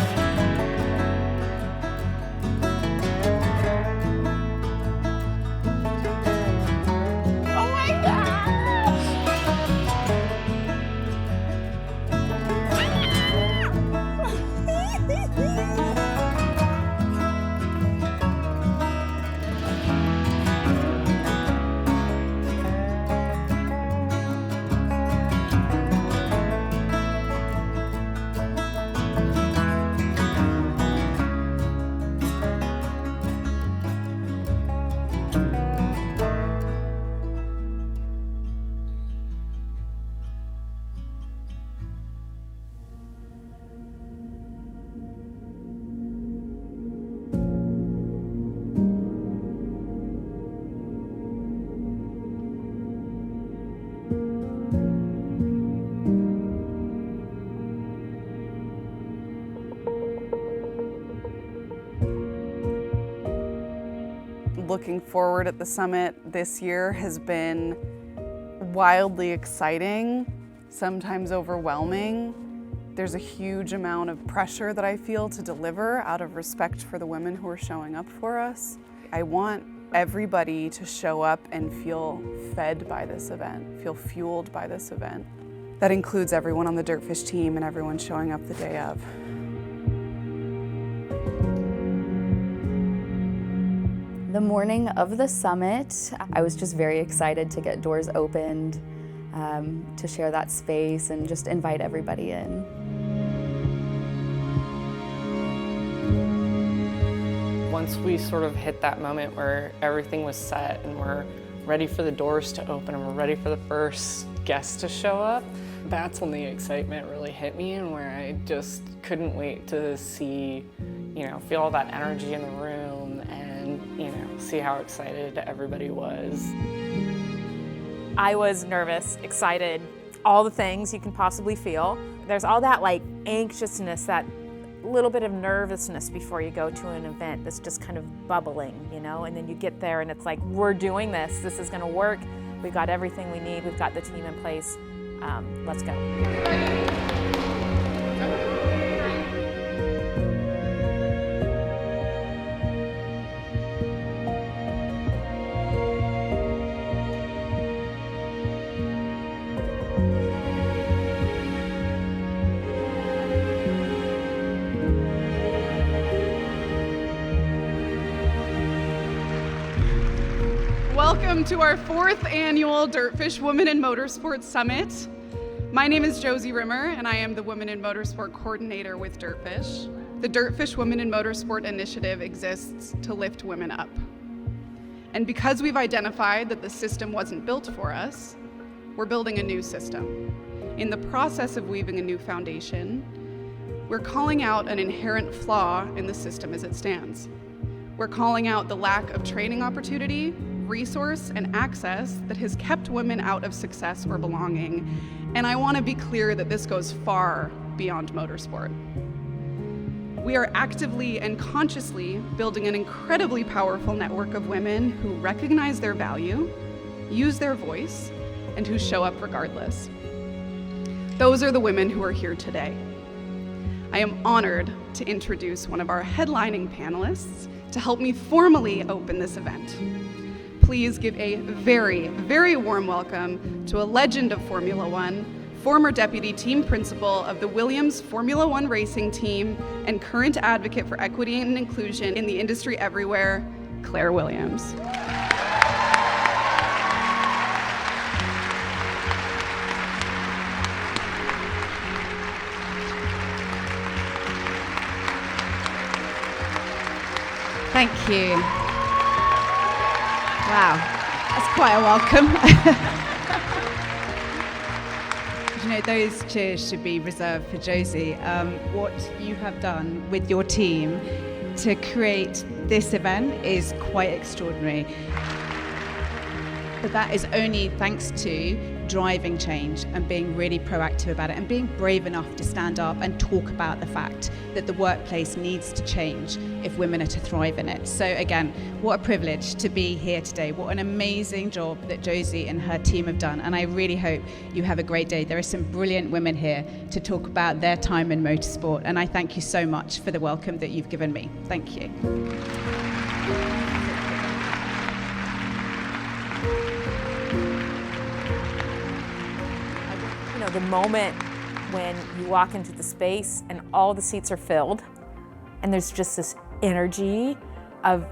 Looking forward at the summit this year has been wildly exciting, sometimes overwhelming. There's a huge amount of pressure that I feel to deliver out of respect for the women who are showing up for us. I want everybody to show up and feel fed by this event, feel fueled by this event. That includes everyone on the DirtFish team and everyone showing up the day of. The morning of the summit, I was just very excited to get doors opened, to share that space and just invite everybody in. Once we sort of hit that moment where everything was set and we're ready for the doors to open and we're ready for the first guest to show up, that's when the excitement really hit me and where I just couldn't wait to see, feel all that energy in the room and, see how excited everybody was. I was nervous, excited, all the things you can possibly feel. There's all that anxiousness, that little bit of nervousness before you go to an event that's just kind of bubbling, and then you get there and it's like, we're doing this, this is gonna work, we've got everything we need, we've got the team in place, let's go. Welcome to our 4th annual DirtFish Women in Motorsport Summit. My name is Josie Rimmer, and I am the Women in Motorsport Coordinator with DirtFish. The DirtFish Women in Motorsport initiative exists to lift women up. And because we've identified that the system wasn't built for us, we're building a new system. In the process of weaving a new foundation, we're calling out an inherent flaw in the system as it stands. We're calling out the lack of training opportunity, resource, and access that has kept women out of success or belonging. And I want to be clear that this goes far beyond motorsport. We are actively and consciously building an incredibly powerful network of women who recognize their value, use their voice, and who show up regardless. Those are the women who are here today. I am honored to introduce one of our headlining panelists to help me formally open this event. Please give a very, very warm welcome to a legend of Formula One, former deputy team principal of the Williams Formula One racing team, and current advocate for equity and inclusion in the industry everywhere, Claire Williams. Thank you. Wow, that's quite a welcome. You know, those cheers should be reserved for Josie. What you have done with your team to create this event is quite extraordinary. But that is only thanks to driving change and being really proactive about it and being brave enough to stand up and talk about the fact that the workplace needs to change if women are to thrive in it. So again, what a privilege to be here today. What an amazing job that Josie and her team have done. And I really hope you have a great day. There are some brilliant women here to talk about their time in motorsport. And I thank you so much for the welcome that you've given me. Thank you. You know, the moment when you walk into the space and all the seats are filled and there's just this energy of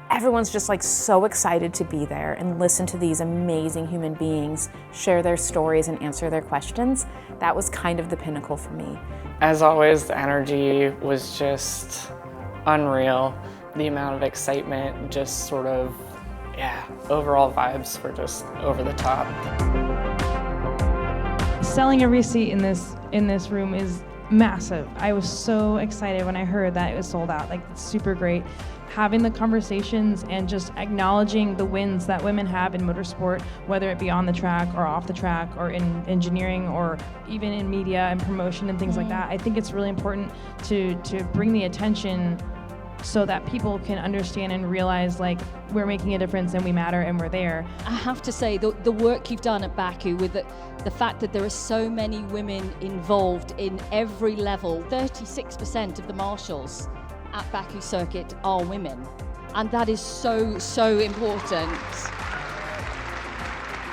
everyone's just like so excited to be there and listen to these amazing human beings share their stories and answer their questions. That was kind of the pinnacle for me. As always, the energy was just unreal. The amount of excitement, just sort of, yeah, overall vibes were just over the top. Selling every seat in this room is massive. I was so excited when I heard that it was sold out. Like, it's super great. Having the conversations and just acknowledging the wins that women have in motorsport, whether it be on the track or off the track or in engineering or even in media and promotion and things like that. I think it's really important to bring the attention so that people can understand and realize, like, we're making a difference and we matter and we're there. I have to say, the work you've done at Baku with the fact that there are so many women involved in every level, 36% of the marshals at Baku circuit are women, and that is so, so important.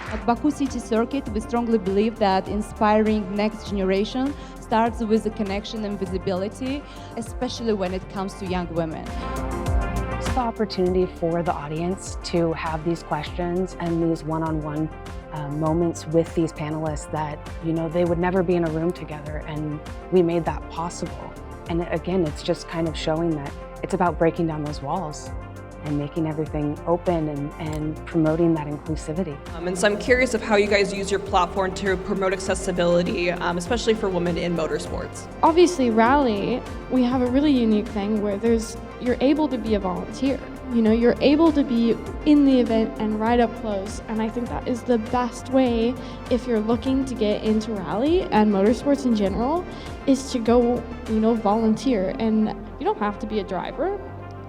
At Baku City Circuit, we strongly believe that inspiring next generation starts with the connection and visibility, especially when it comes to young women. It's the opportunity for the audience to have these questions and these one-on-one moments with these panelists that, you know, they would never be in a room together, and we made that possible. And again, it's just kind of showing that it's about breaking down those walls and making everything open and promoting that inclusivity. And so I'm curious of how you guys use your platform to promote accessibility, especially for women in motorsports. Obviously, Rally, we have a really unique thing where you're able to be a volunteer. You know, you're able to be in the event and right up close, and I think that is the best way if you're looking to get into rally and motorsports in general, is to go, you know, volunteer. And you don't have to be a driver,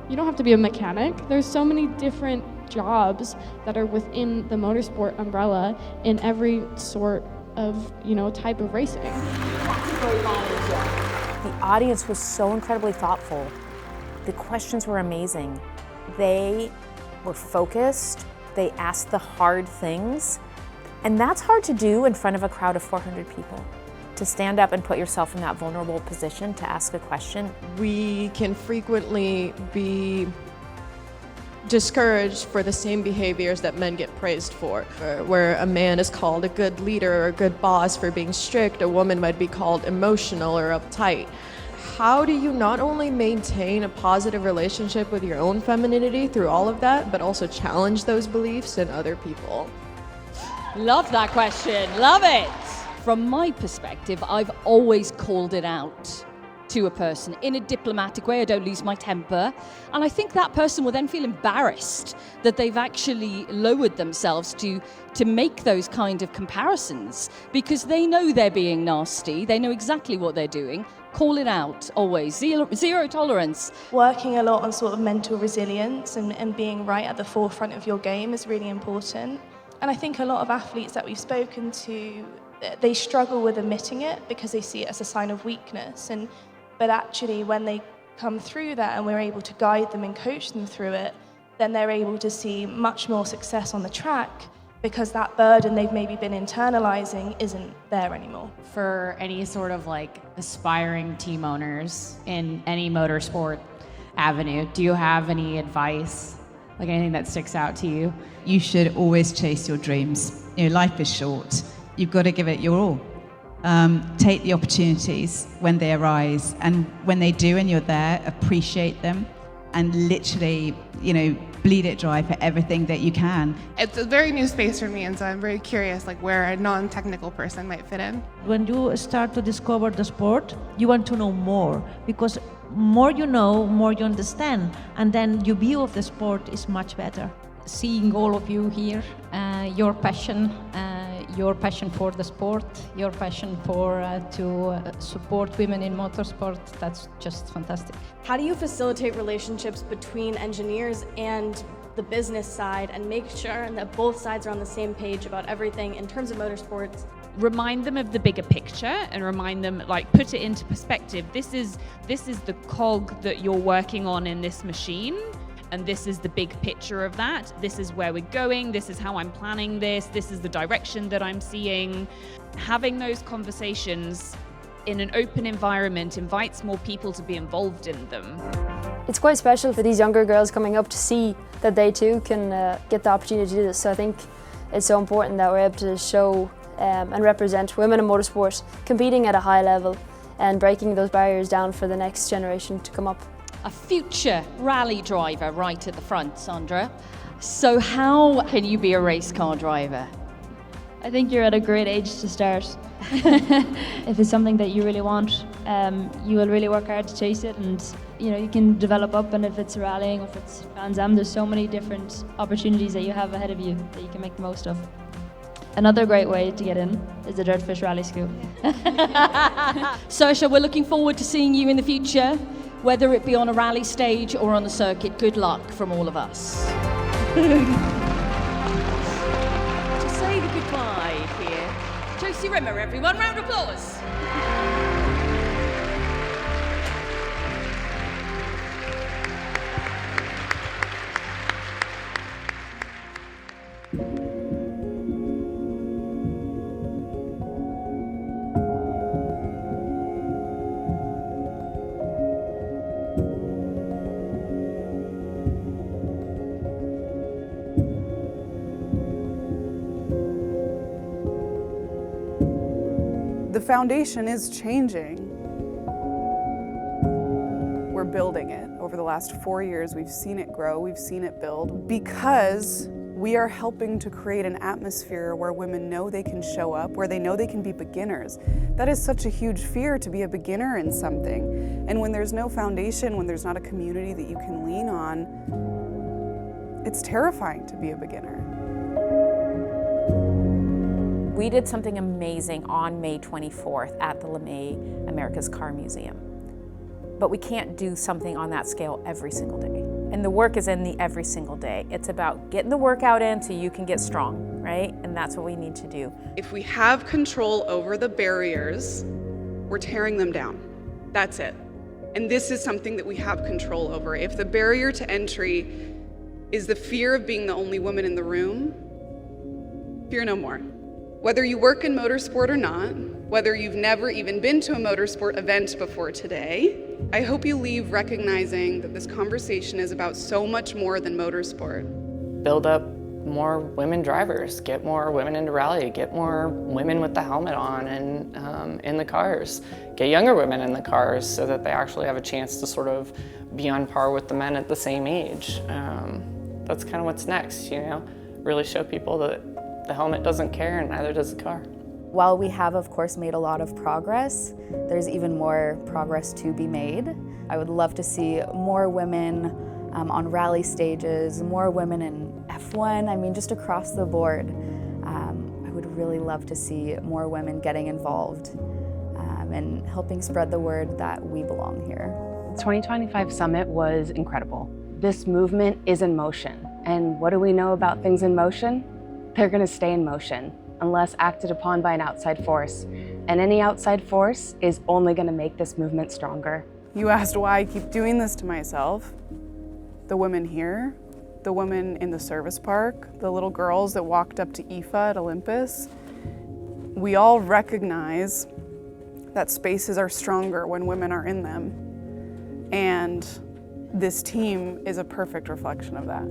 you don't have to be a mechanic. There's so many different jobs that are within the motorsport umbrella in every sort of, you know, type of racing. The audience was so incredibly thoughtful. The questions were amazing. They were focused, they asked the hard things, and that's hard to do in front of a crowd of 400 people. To stand up and put yourself in that vulnerable position to ask a question. We can frequently be discouraged for the same behaviors that men get praised for. Where a man is called a good leader or a good boss for being strict, a woman might be called emotional or uptight. How do you not only maintain a positive relationship with your own femininity through all of that, but also challenge those beliefs in other people? Love that question. Love it. From my perspective, I've always called it out to a person in a diplomatic way. I don't lose my temper. And I think that person will then feel embarrassed that they've actually lowered themselves to make those kind of comparisons, because they know they're being nasty. They know exactly what they're doing. Call it out, always. Zero tolerance. Working a lot on sort of mental resilience and being right at the forefront of your game is really important. And I think a lot of athletes that we've spoken to, they struggle with admitting it because they see it as a sign of weakness. But actually, when they come through that and we're able to guide them and coach them through it, then they're able to see much more success on the track, because that burden they've maybe been internalizing isn't there anymore. For any sort of like aspiring team owners in any motorsport avenue, do you have any advice, like anything that sticks out to you? You should always chase your dreams. You know, life is short. You've got to give it your all. Take the opportunities when they arise, and when they do and you're there, appreciate them, and literally, you know, bleed it dry for everything that you can. It's a very new space for me, and so I'm very curious like where a non-technical person might fit in. When you start to discover the sport, you want to know more, because more you know, more you understand, and then your view of the sport is much better. Seeing all of you here, your passion for the sport, your passion to support women in motorsport, that's just fantastic. How do you facilitate relationships between engineers and the business side and make sure that both sides are on the same page about everything in terms of motorsports? Remind them of the bigger picture and remind them, like, put it into perspective. This is the cog that you're working on in this machine. And this is the big picture of that. This is where we're going. This is how I'm planning this. This is the direction that I'm seeing. Having those conversations in an open environment invites more people to be involved in them. It's quite special for these younger girls coming up to see that they too can get the opportunity to do this. So I think it's so important that we're able to show and represent women in motorsport competing at a high level and breaking those barriers down for the next generation to come up. A future rally driver right at the front, Sandra. So how can you be a race car driver? I think you're at a great age to start. If it's something that you really want, you will really work hard to chase it, and you can develop up. And if it's rallying, if it's Trans Am, there's so many different opportunities that you have ahead of you that you can make the most of. Another great way to get in is the DirtFish Rally School. Saoirse, we're looking forward to seeing you in the future, whether it be on a rally stage or on the circuit. Good luck from all of us. To say the goodbye here, Josie Rimmer, everyone, round of applause. The foundation is changing. We're building it. Over the last 4 years, we've seen it grow, we've seen it build, because we are helping to create an atmosphere where women know they can show up, where they know they can be beginners. That is such a huge fear, to be a beginner in something. And when there's no foundation, when there's not a community that you can lean on, it's terrifying to be a beginner. We did something amazing on May 24th at the LeMay America's Car Museum. But we can't do something on that scale every single day. And the work is in the every single day. It's about getting the workout in so you can get strong, right? And that's what we need to do. If we have control over the barriers, we're tearing them down. That's it. And this is something that we have control over. If the barrier to entry is the fear of being the only woman in the room, fear no more. Whether you work in motorsport or not, whether you've never even been to a motorsport event before today, I hope you leave recognizing that this conversation is about so much more than motorsport. Build up more women drivers, get more women into rally, get more women with the helmet on and in the cars, get younger women in the cars so that they actually have a chance to sort of be on par with the men at the same age. That's kind of what's next, you know? Really show people that the helmet doesn't care and neither does the car. While we have, of course, made a lot of progress, there's even more progress to be made. I would love to see more women on rally stages, more women in F1, I mean, just across the board. I would really love to see more women getting involved and helping spread the word that we belong here. The 2025 Summit was incredible. This movement is in motion, and what do we know about things in motion? They're gonna stay in motion unless acted upon by an outside force. And any outside force is only gonna make this movement stronger. You asked why I keep doing this to myself. The women here, the women in the service park, the little girls that walked up to Aoife at Olympus, we all recognize that spaces are stronger when women are in them. And this team is a perfect reflection of that.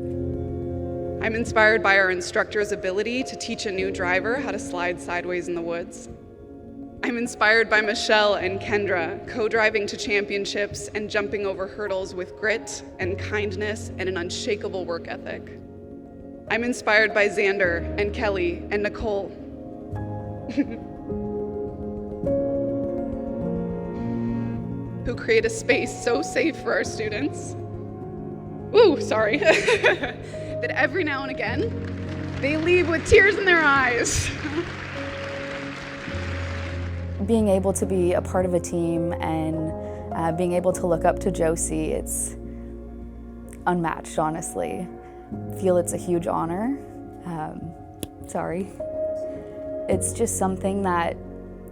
I'm inspired by our instructor's ability to teach a new driver how to slide sideways in the woods. I'm inspired by Michelle and Kendra, co-driving to championships and jumping over hurdles with grit and kindness and an unshakable work ethic. I'm inspired by Xander and Kelly and Nicole. Who create a space so safe for our students. Ooh, sorry. That every now and again, they leave with tears in their eyes. Being able to be a part of a team and being able to look up to Josie, it's unmatched, honestly. I feel it's a huge honor. Sorry. It's just something that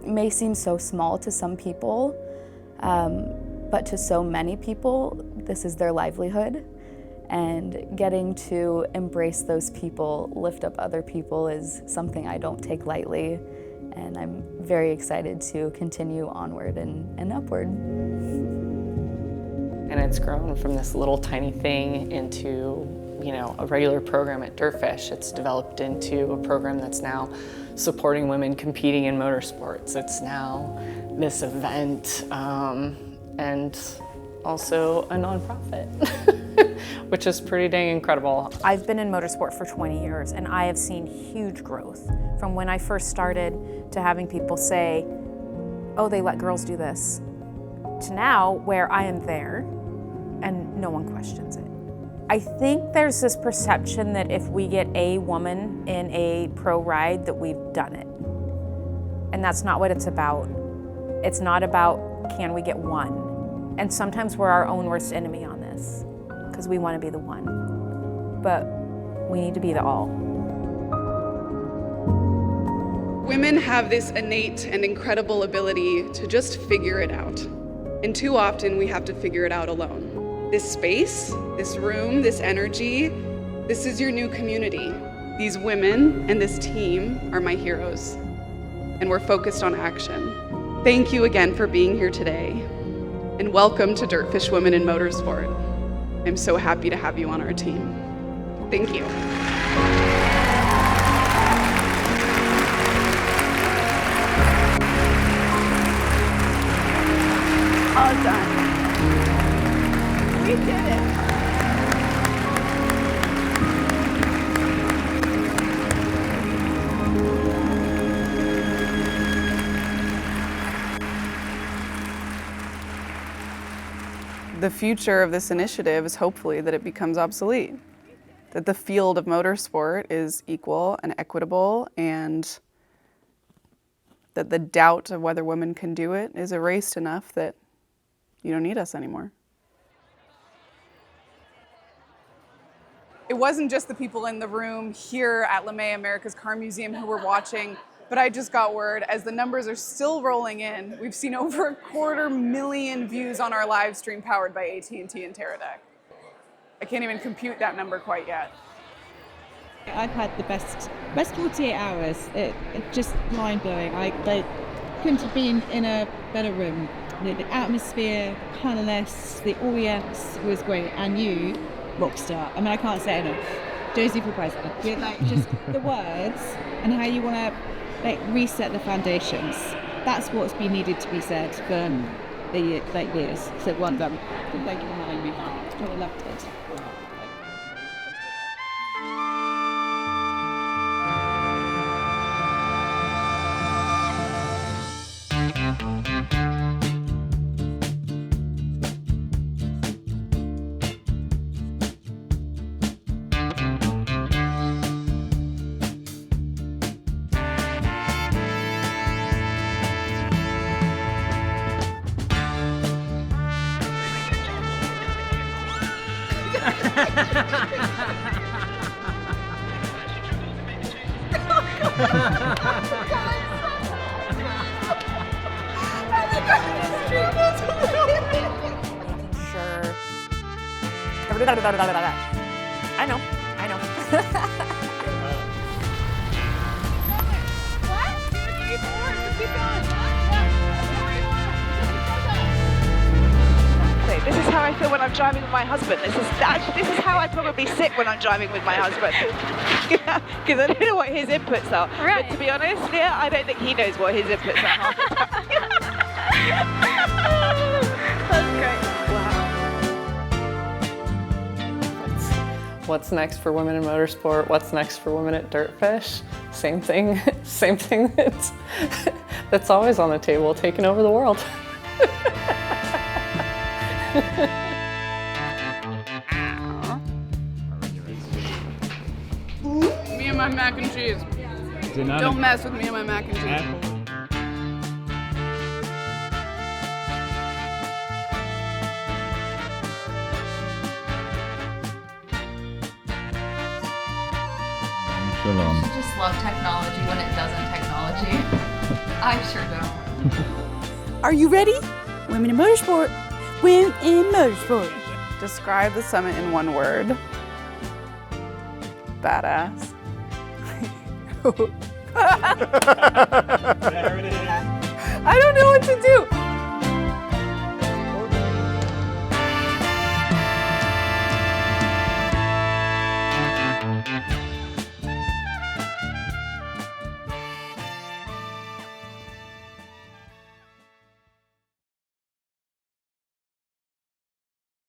may seem so small to some people, but to so many people, this is their livelihood. And getting to embrace those people, lift up other people is something I don't take lightly. And I'm very excited to continue onward and upward. And it's grown from this little tiny thing into, you know, a regular program at DirtFish. It's developed into a program that's now supporting women competing in motorsports. It's now this event and also a nonprofit, which is pretty dang incredible. I've been in motorsport for 20 years and I have seen huge growth from when I first started to having people say, oh, they let girls do this, to now where I am there and no one questions it. I think there's this perception that if we get a woman in a pro ride that we've done it. And that's not what it's about. It's not about can we get one. And sometimes we're our own worst enemy on this because we want to be the one. But we need to be the all. Women have this innate and incredible ability to just figure it out. And too often we have to figure it out alone. This space, this room, this energy, this is your new community. These women and this team are my heroes. And we're focused on action. Thank you again for being here today. And welcome to DirtFish Women in Motorsport. I'm so happy to have you on our team. Thank you. All done. We did it. The future of this initiative is hopefully that it becomes obsolete, that the field of motorsport is equal and equitable, and that the doubt of whether women can do it is erased enough that you don't need us anymore. It wasn't just the people in the room here at LeMay America's Car Museum who were watching, but I just got word, as the numbers are still rolling in, we've seen over 250,000 views on our live stream powered by AT&T and Teradek. I can't even compute that number quite yet. I've had the best 48 hours. It's just mind-blowing. I couldn't have been in a better room. The atmosphere, the panelists, the audience was great, and you, rock star. I mean, I can't say enough. Josie for president. With like just the words and how you want to like reset the foundations. That's what's been needed to be said for the years. So well done. So thank you for having me. I loved it. I know. This is how I feel when I'm driving with my husband. This is how I probably sit when I'm driving with my husband. Because I don't know what his inputs are. Right. But to be honest, yeah, I don't think he knows what his inputs are half the time. That's great. Wow. What's next for women in motorsport? What's next for women at DirtFish? Same thing that's always on the table, taking over the world. Me and my mac and cheese. Don't mess with me and my mac and cheese. You should just love technology when it doesn't technology. I sure don't. Are you ready? Women in motorsport. Women in motorsport. Describe the summit in one word. Badass. I don't know what to do.